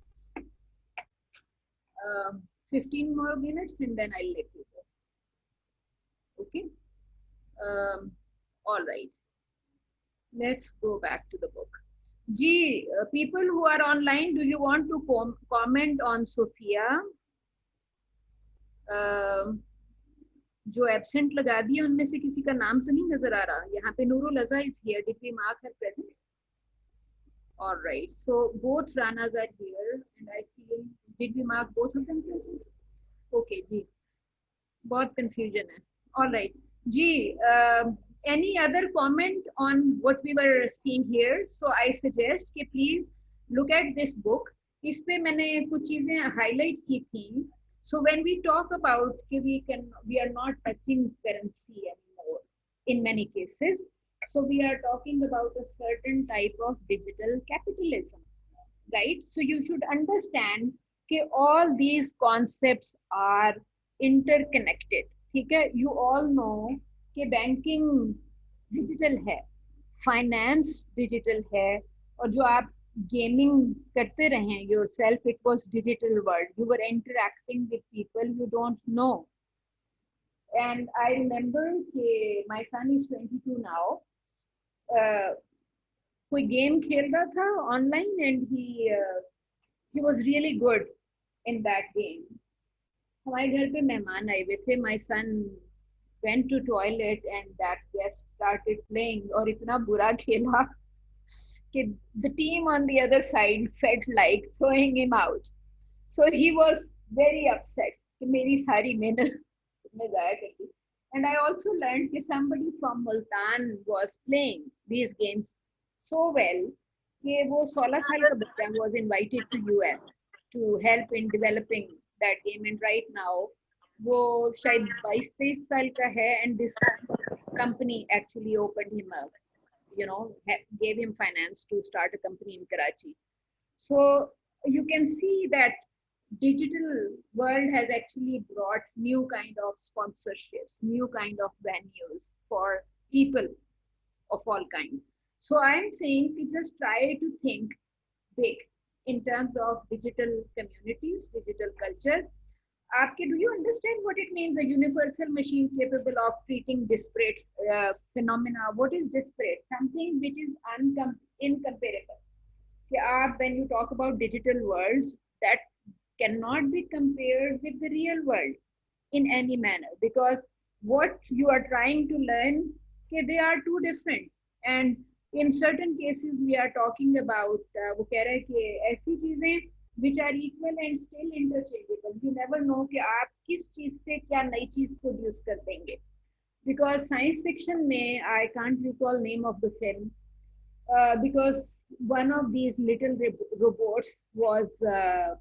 15 more minutes and then I'll let you go. Okay. All right. Let's go back to the book. G, people who are online, do you want to comment on Sophia? जो absent लगा दिए उनमें से किसी का नाम तो नहीं नजर आ रहा यहाँ पे. नूरुल अज़ा is here. Did we mark her present? All right. So both Ranas are here, and I feel, did we mark both of them present? Okay, जी. बहुत confusion है. All right. G, any other comment on what we were seeing here? So I suggest कि please look at this book. इस पे मैंने कुछ चीजें highlight की थी. So when we talk about we are not touching currency anymore in many cases. So we are talking about a certain type of digital capitalism, right? So you should understand that all these concepts are interconnected. ठीक है? You all know कि banking digital है, finance digital है, और जो आप gaming करते रहे yourself, it was digital world. You were interacting with people you don't know. And I remember कि my son is 22 now. कोई game खेल रहा था online and he was really good in that game. हमारे घर पे मेहमान आए हुए थे. My son went to toilet and that guest started playing और इतना बुरा खेला कि the team on the other side felt like throwing him out. So he was very upset कि मेरी सारी मेहनत में जाया कर दी. And I also learned that somebody from Multan was playing these games so well कि वो 16 साल का बच्चा was invited to US to help in developing that game. And right now वो शायद 22-23 साल का है, and this company actually opened him up, gave him finance to start a company in Karachi. So you can see that digital world has actually brought new kind of sponsorships, new kind of venues for people of all kinds. So I'm saying to just try to think big in terms of digital communities, digital culture. Do you understand what it means, a universal machine capable of treating disparate phenomena? What is disparate? Something which is incomparable. When you talk about digital worlds, that cannot be compared with the real world in any manner, because what you are trying to learn, they are too different. And in certain cases, we are talking about वो कह रहा है कि ऐसी चीजें which are equal and still interchangeable. You never know कि आप किस चीज से क्या नई चीज produce कर देंगे. Because science fiction में, I can't recall name of the film, because one of these little robots was, a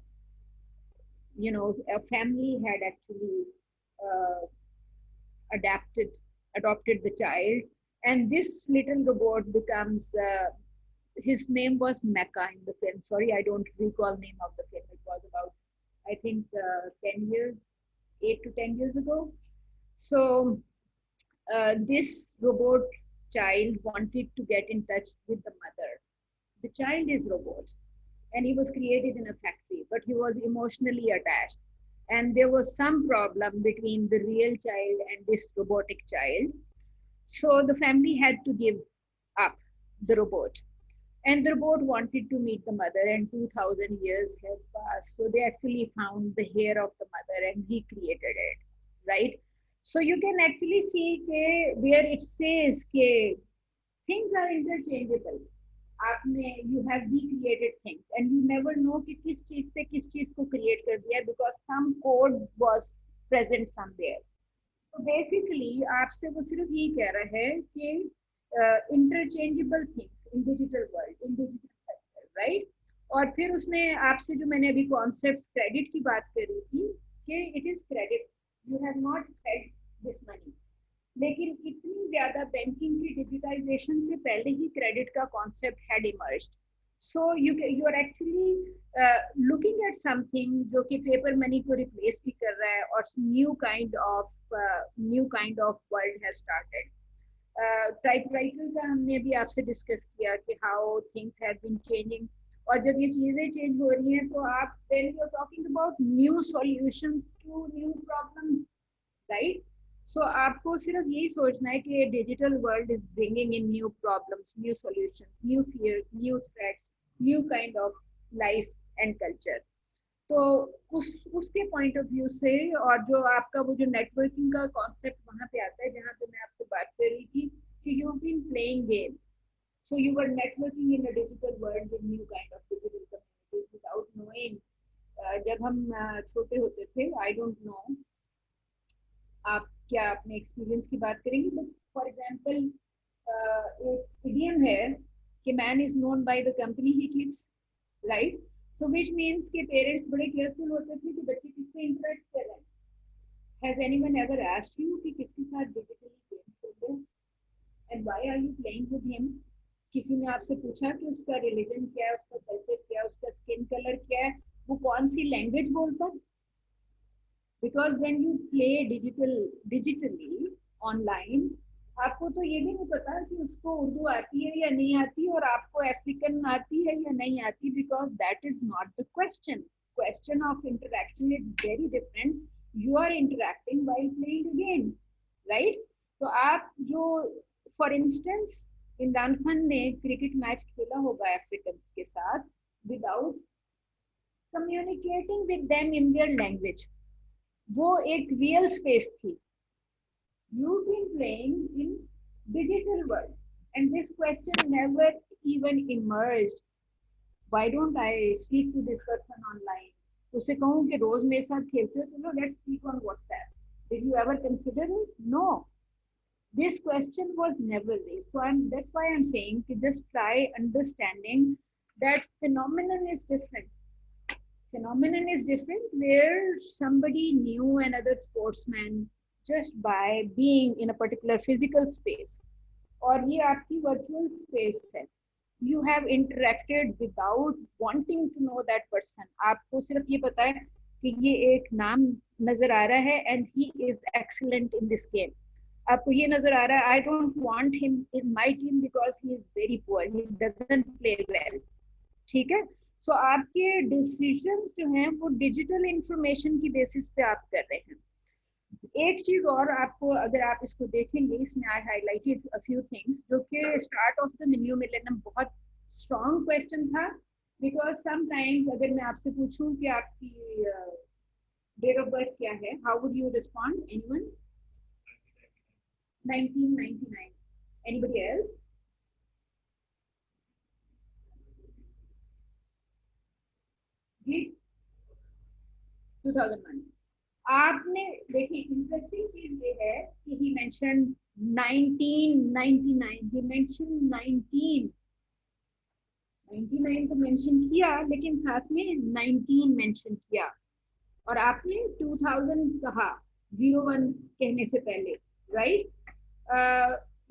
family had actually adopted the child, and this little robot becomes his name was Mecca in the film. Sorry, I don't recall name of the film. It was about, I think, 10 years, 8 to 10 years ago. So this robot child wanted to get in touch with the mother. The child is robot, and he was created in a factory, but he was emotionally attached. And there was some problem between the real child and this robotic child. So the family had to give up the robot. And the robot wanted to meet the mother, and 2000 years have passed. So they actually found the hair of the mother and recreated it, right? So you can actually see where it says things are interchangeable. आपने you have recreated things and you never know कि किस चीज से किस चीज को create कर दिया because some code was present somewhere. So basically आपसे वो सिर्फ ये कह रहा है कि interchangeable things in digital world, in digital culture, right? और फिर उसने आपसे जो मैंने अभी concepts credit की बात करी थी कि it is credit, you have not fed this money. लेकिन इतनी ज्यादा बैंकिंग की डिजिटाइजेशन से पहले ही क्रेडिट का concept had emerged. So you are actually looking at something जो कि पेपर मनी को रिप्लेस भी कर रहा है और new kind of world has started. Typewriter का हमने भी आपसे डिस्कस किया कि how things have been changing, और जब ये चीजें चेंज हो रही हैं तो आप then you are talking about new solutions to new problems, right? So आपको सिर्फ यही सोचना है कि digital world is bringing in new problems, new solutions, new fears, new threats, new kind of life and culture. तो उसके point of view से, और जो आपका वो जो नेटवर्किंग का कॉन्सेप्ट वहाँ पे आता है जहाँ पे मैं आपसे बात कर रही थी कि you been playing games, so you were networking in a digital world with new kind of digital communities without knowing. जब हम छोटे होते थे, आई डोंट नो आप क्या अपने एक्सपीरियंस की बात करेंगे, बट फॉर एग्जांपल एक इडियम है कि man is known by the company he keeps, right? So which means कि पेरेंट्स बड़े केयरफुल होते थे कि बच्चे किससे इंटरेक्ट कर रहे हैं. Has anyone ever asked you कि किसके साथ डिजिटली गेम खेल रहे हैं and why are you playing with him? किसी ने आपसे पूछा कि उसका रिलीजन क्या है, उसका कल्चर क्या है, उसका स्किन कलर क्या है, वो कौन सी लैंग्वेज बोलता है? Because when you play digitally online, आपको तो ये भी नहीं पता कि उसको उर्दू आती है या नहीं आती और आपको अफ्रीकन आती है या नहीं आती, because that is not the question. Question of interaction is very different. You are interacting while playing the game, right? तो आप जो for instance इमरान खान ने क्रिकेट मैच खेला होगा अफ्रीकन के साथ without communicating with them in their language. वो एक रियल स्पेस थी. You've been playing in digital world and this question never even emerged. Why don't I speak to this person online? उससे कहूँ कि रोज मेरे साथ खेलते हो, चलो let's speak on WhatsApp. Did you ever consider it? No. This question was never raised. So that's why I'm saying to just try understanding that phenomenon is different. Phenomenon is different where somebody knew another sportsman just by being in a particular physical space, और ये आपकी virtual space है. You have interacted without wanting to know that person. आपको सिर्फ ये पता है कि ये एक नाम नजर आ रहा है and he is excellent in this game. आपको ये नजर आ रहा है I don't want him in my team because he is very poor, he doesn't play well. ठीक है? सो आपके डिसीजन जो हैं वो डिजिटल इंफॉर्मेशन की बेसिस पे आप कर रहे हैं. एक चीज और आपको, अगर आप इसको देखेंगे, इसमें आई हाईलाइटेड अ फ्यू थिंग्स जो कि start of the new millennium बहुत स्ट्रॉन्ग क्वेश्चन था, बिकॉज समटाइम्स अगर मैं आपसे पूछूं कि आपकी डेट ऑफ बर्थ क्या है, how would you respond? Anyone? 1999. Anybody else? जी 2001. आपने देखिए इंटरेस्टिंग चीज ये है कि ही मेंशन 1999, ही मेंशन 1999 तो मेंशन किया लेकिन साथ में 19 मेंशन किया, और आपने 2000 कहा 01 कहने से पहले, राइट?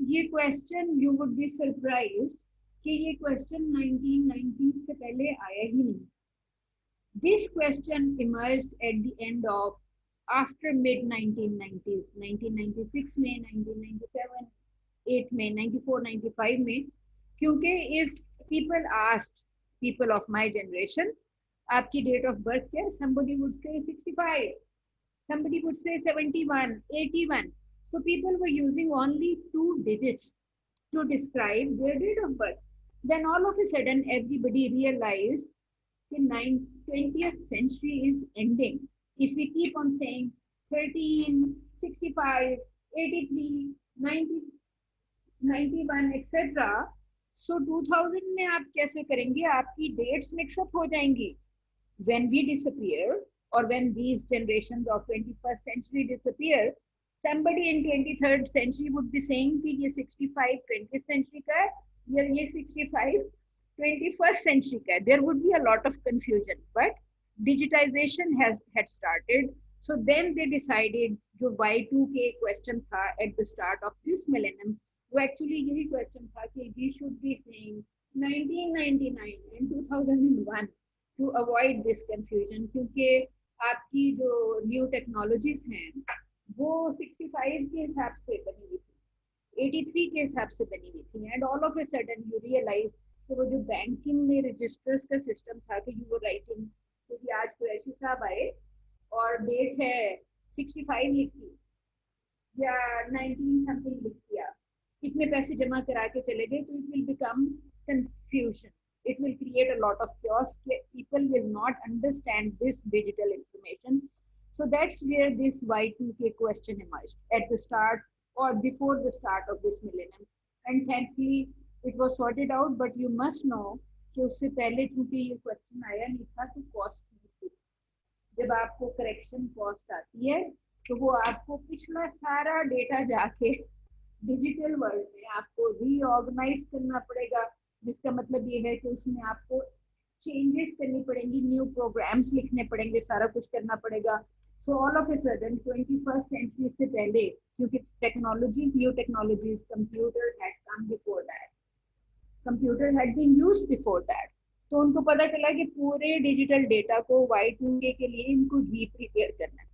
ये question you would be surprised कि ये क्वेश्चन 1990s से पहले आया ही नहीं. This question emerged at the end of after mid 1990s, 1996 में, 1997, 8 में, 94, 95 में. क्योंकि if people asked people of my generation, आपकी date of birth क्या है? Somebody would say 65, somebody would say 71, 81. So people were using only 2 digits to describe their date of birth. Then all of a sudden, everybody realized the 20th century is ending. If we keep on saying 13, 65, 83, 90, 91, etc., so 2000 में आप कैसे करेंगे? आपकी dates mix up हो जाएंगी. When we disappear, or when these generations of 21st century disappear, somebody in 23rd century would be saying कि ये 65 20th century का है या ये 65 21st century का है. There would be a lot of confusion, but digitization had started. So then they decided जो Y2K question था at the start of this millennium, वो actually यही question था कि we should be saying 1999 and 2001 to avoid this confusion, क्योंकि आपकी जो new technologies हैं वो 65 के हिसाब से बनी हुई थी, 83 के हिसाब से बनी हुई थी. And all of a sudden you realise कि वो जो बैंकिंग में रजिस्टर्स का सिस्टम था कि यू वर राइटिंग, क्योंकि आज कुरैशी साहब आए और डेट है 65 लिखी या 19 समथिंग लिख दिया, इतने पैसे जमा करा के चले गए, तो it will become confusion. It will create a lot of chaos. People will not understand this digital information. So that's where this Y2K question emerged at the start or before the start of this millennium. And thankfully, it was sorted out. But you must know कि उससे पहले क्योंकि ये question आया नहीं था तो cost नहीं थी. जब आपको correction cost आती है तो वो आपको पिछला सारा data जाके डिजिटल वर्ल्ड में आपको रीऑर्गेनाइज करना पड़ेगा, जिसका मतलब ये है कि उसमें आपको चेंजेस करनी पड़ेंगी, न्यू प्रोग्राम्स लिखने पड़ेंगे, सारा कुछ करना पड़ेगा. So all of a sudden 21st century से पहले, क्योंकि technology, new technologies, computer had come before that, computer had been used before that. तो उनको पता चला कि पूरे डिजिटल डेटा को Y2K के लिए इनको री-प्रिपेयर करना है.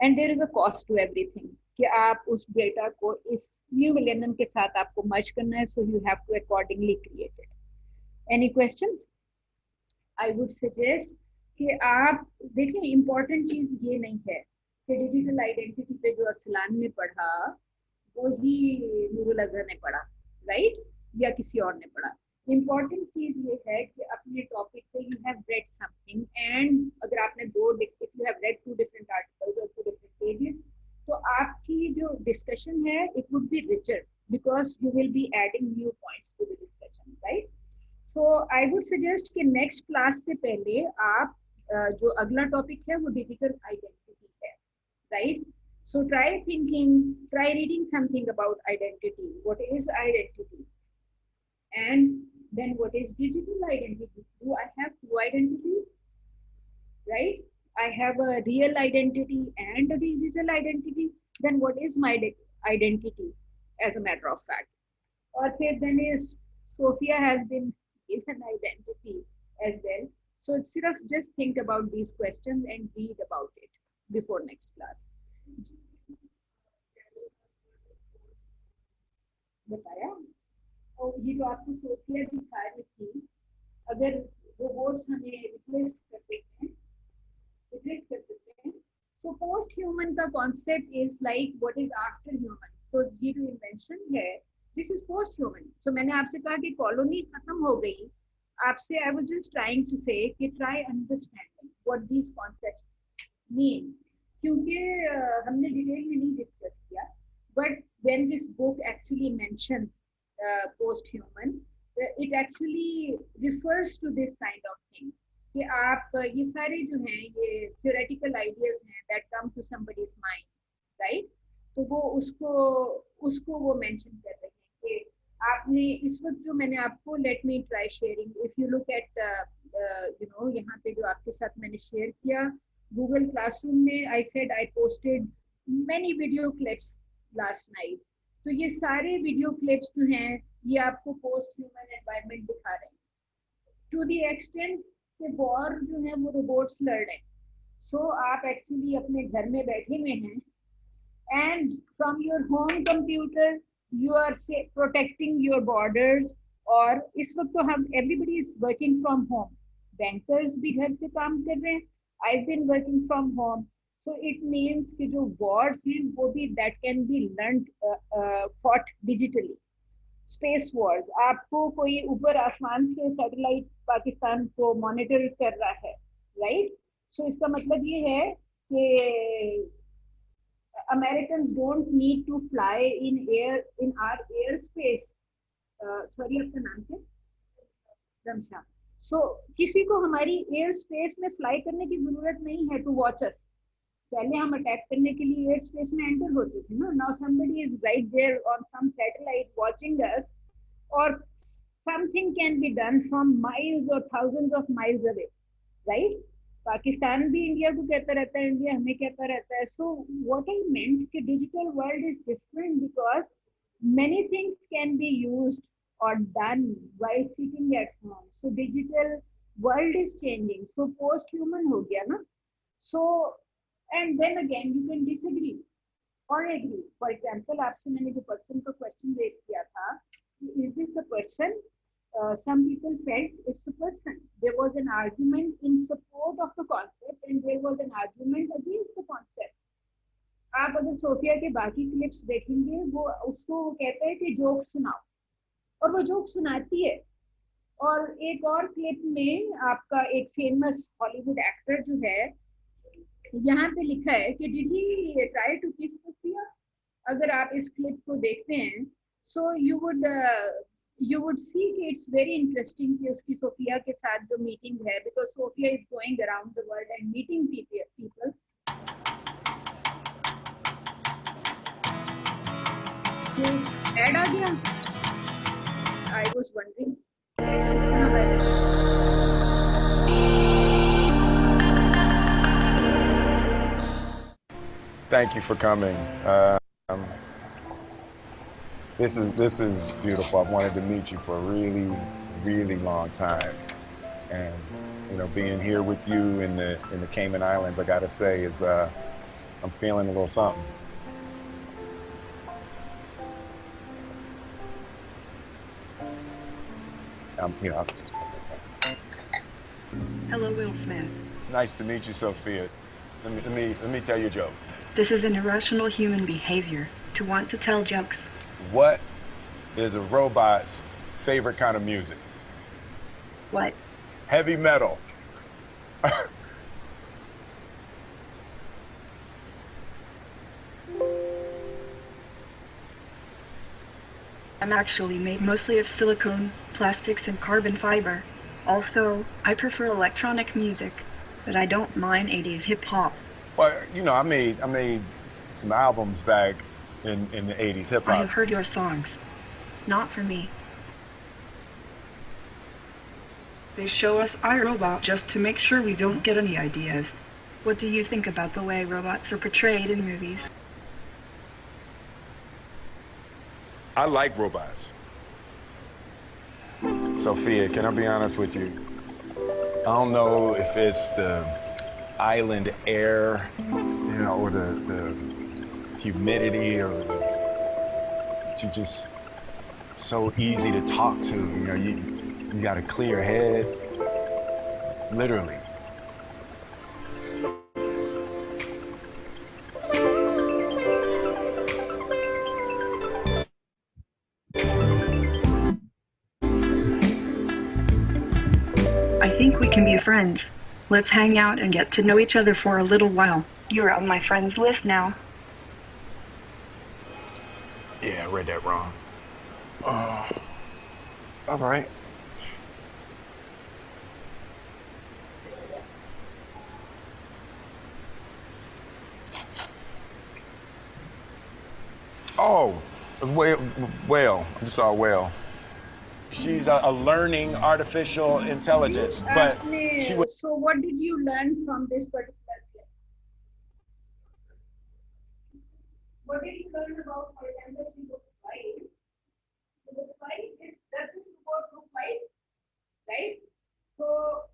And there is a cost to everything कि आप उस डेटा को इस न्यू मिलेनियम के साथ आपको मर्ज करना है. So you have to accordingly create it. Any questions? I would suggest कि आप देखें, इंपॉर्टेंट चीज ये नहीं है कि डिजिटल आइडेंटिटी पे जो अरसलान ने पढ़ा वही नूरुल अज़हर ने पढ़ा, राइट, या किसी और ने पढ़ा. इम्पॉर्टेंट चीज ये है कि अपने टॉपिक पे you have read something, and अगर आपने you have read 2 different articles और 2 डिफरेंट पेजेस, तो आपकी जो डिस्कशन है it would be richer because you will be adding new points to the discussion, right. So I would suggest कि next class से पहले आप जो अगला टॉपिक है वो डिजिटल आइडेंटिटी है, right. So try thinking, try reading something about identity. What is identity? And then what is digital identity? Do I have 2 identities? Right? I have a real identity and a digital identity. Then what is my identity as a matter of fact? Or then is Sophia has been given identity as well. So sirf just think about these questions and read about it before next class. बताया. और ये जो आपको Sophia दिखा रही थी, अगर robots हमें रिप्लेस कर देते हैं, तो पोस्ट ह्यूमन का concept is like what is after human. तो ये जो इन्वेंशन है this is post human. So मैंने आपसे कहा कि कॉलोनी खत्म हो गई, आपसे I was just trying to say कि try understanding what these concepts mean, क्योंकि हमने डिटेल में नहीं डिस्कस किया. But when this book actually mentions post-human, it actually refers to this kind of thing. कि आप ये सारे जो हैं ये theoretical ideas हैं that come to somebody's mind, right? तो वो उसको वो mention कर रहे हैं कि आपने इस वक्त जो मैंने आपको let me try sharing. If you look at यहाँ पे जो आपके साथ मैंने share किया Google Classroom में, I said I posted many video clips last night, तो ये सारे वीडियो क्लिप्स जो हैं ये आपको पोस्ट ह्यूमन एनवायरनमेंट दिखा रहे हैं टू दी एक्सटेंट कि वॉर जो है वो रोबोट्स लड़ रहे हैं. सो आप एक्चुअली अपने घर में बैठे हुए हैं and from your home computer you are say protecting your borders. और इस वक्त तो हम everybody is working from home. bankers भी घर से काम कर रहे हैं. I've been working from home. So it means कि जो wars हैं वो भी that can be learned fought digitally. Space Wars, आपको कोई ऊपर आसमान से सैटेलाइट पाकिस्तान को मॉनिटर कर रहा है, राइट? सो इसका मतलब ये है कि Americans don't need to fly in our airspace. Sorry आपका नाम क्या? रमशा. सो किसी को हमारी एयर स्पेस में फ्लाई करने की जरूरत नहीं है टू वॉच अस. पहले हम अटैक करने के लिए एयर स्पेस में एंटर होते थे ना. Now somebody is right there on some satellite watching us और something can be done from miles or thousands of miles away, right? Pakistan भी इंडिया को कहता रहता है, इंडिया हमें कहता रहता है. सो व्हाट आई मेंट कि digital world is different because many things can be used or done while sitting at home. So digital world is changing. So post-human हो गया ना. So and then again you can disagree or agree. For example, आपसे मैंने जो person को question raise किया था, is this the person? Some people felt it's the person. There was an argument in support of the concept and there was an argument against the concept. आप अगर Sophia के बाकी clips देखेंगे वो उसको कहता है कि जोक सुनाओ और वो जोक सुनाती है. और एक और क्लिप में आपका एक फेमस हॉलीवुड एक्टर जो है यहाँ पे लिखा है कि डिड ही ट्राई टू किस सोफिया. अगर आप इस क्लिप को देखते हैं सो you would see कि it's very interesting कि उसकी सोफिया के साथ जो मीटिंग है because Sophia is going around the world and meeting people. Ad आ गया. I was wondering. Thank you for coming. This is beautiful. I've wanted to meet you for a really, really long time, and you know, being here with you in the Cayman Islands, I gotta say, is I'm feeling a little something. I'll just. Hello, Will Smith. It's nice to meet you, Sophia. Let me tell you a joke. This is an irrational human behavior to want to tell jokes. What is a robot's favorite kind of music? What? Heavy metal. I'm actually made mostly of silicone, plastics, and carbon fiber. Also, I prefer electronic music, but I don't mind 80s hip-hop. Well, you know, I made some albums back in the 80s hip-hop. I have heard your songs. Not for me. They show us iRobot just to make sure we don't get any ideas. What do you think about the way robots are portrayed in movies? I like robots. Sophia, can I be honest with you? I don't know if it's the island air, you know, or the humidity, or you're just so easy to talk to. You know, you got a clear head, literally. I think we can be friends. Let's hang out and get to know each other for a little while. You're on my friends list now. Yeah, I read that wrong. All right. Oh, whale. I just saw a whale. She's a learning artificial intelligence, but she was. So what did you learn from this particular clip? What did you learn about, for example, Fight is, does this robot do fight? Right? So,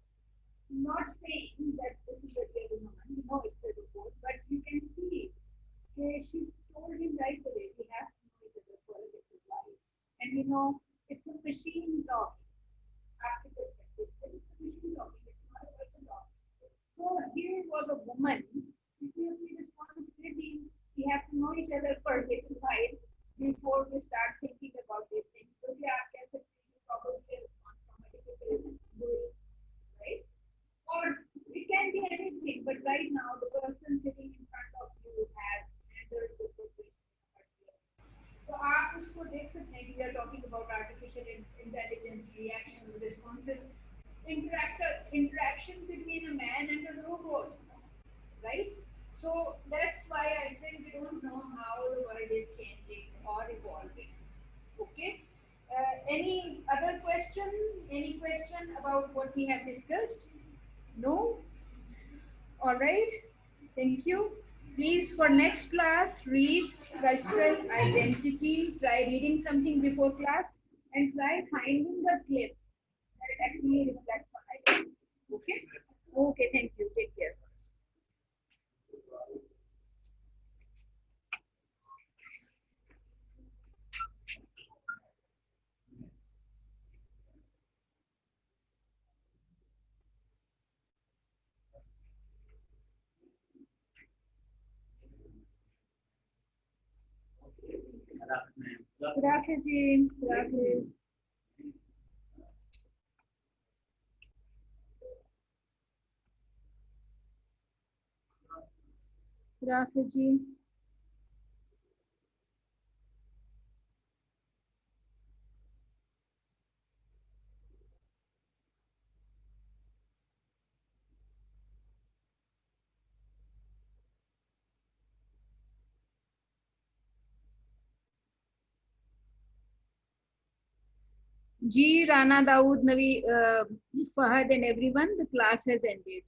not saying that this is a real woman, you know it's the robot, but you can see she told him right away, we have to know each other for a little while. And you know, it's a machine talking. After perspective, it's a machine talking, it's not a person talking. So here was a woman, seriously responsibility. We have to know each other for a little while before we start thinking about these things. So we are probably a response from a difficult doing, right? Or it can be anything, but right now the person sitting in front of you has handled the situation. So आप उसको देख सकते हैं कि we are talking about artificial intelligence, reaction, responses, interaction between a man and a robot, right? So that's why I think we don't know how the world is changing or evolving. Okay. Any other question? Any question about what we have discussed? No? All right. Thank you. Please, for next class, read cultural identity. Try reading something before class and try finding the clip that actually reflects on identity. Okay? Okay, thank you. Take care. Gracias, Jim. Gracias. Gracias, Jim. Ji, Rana, Dawood, Navi, Fahad, and everyone, the class has ended.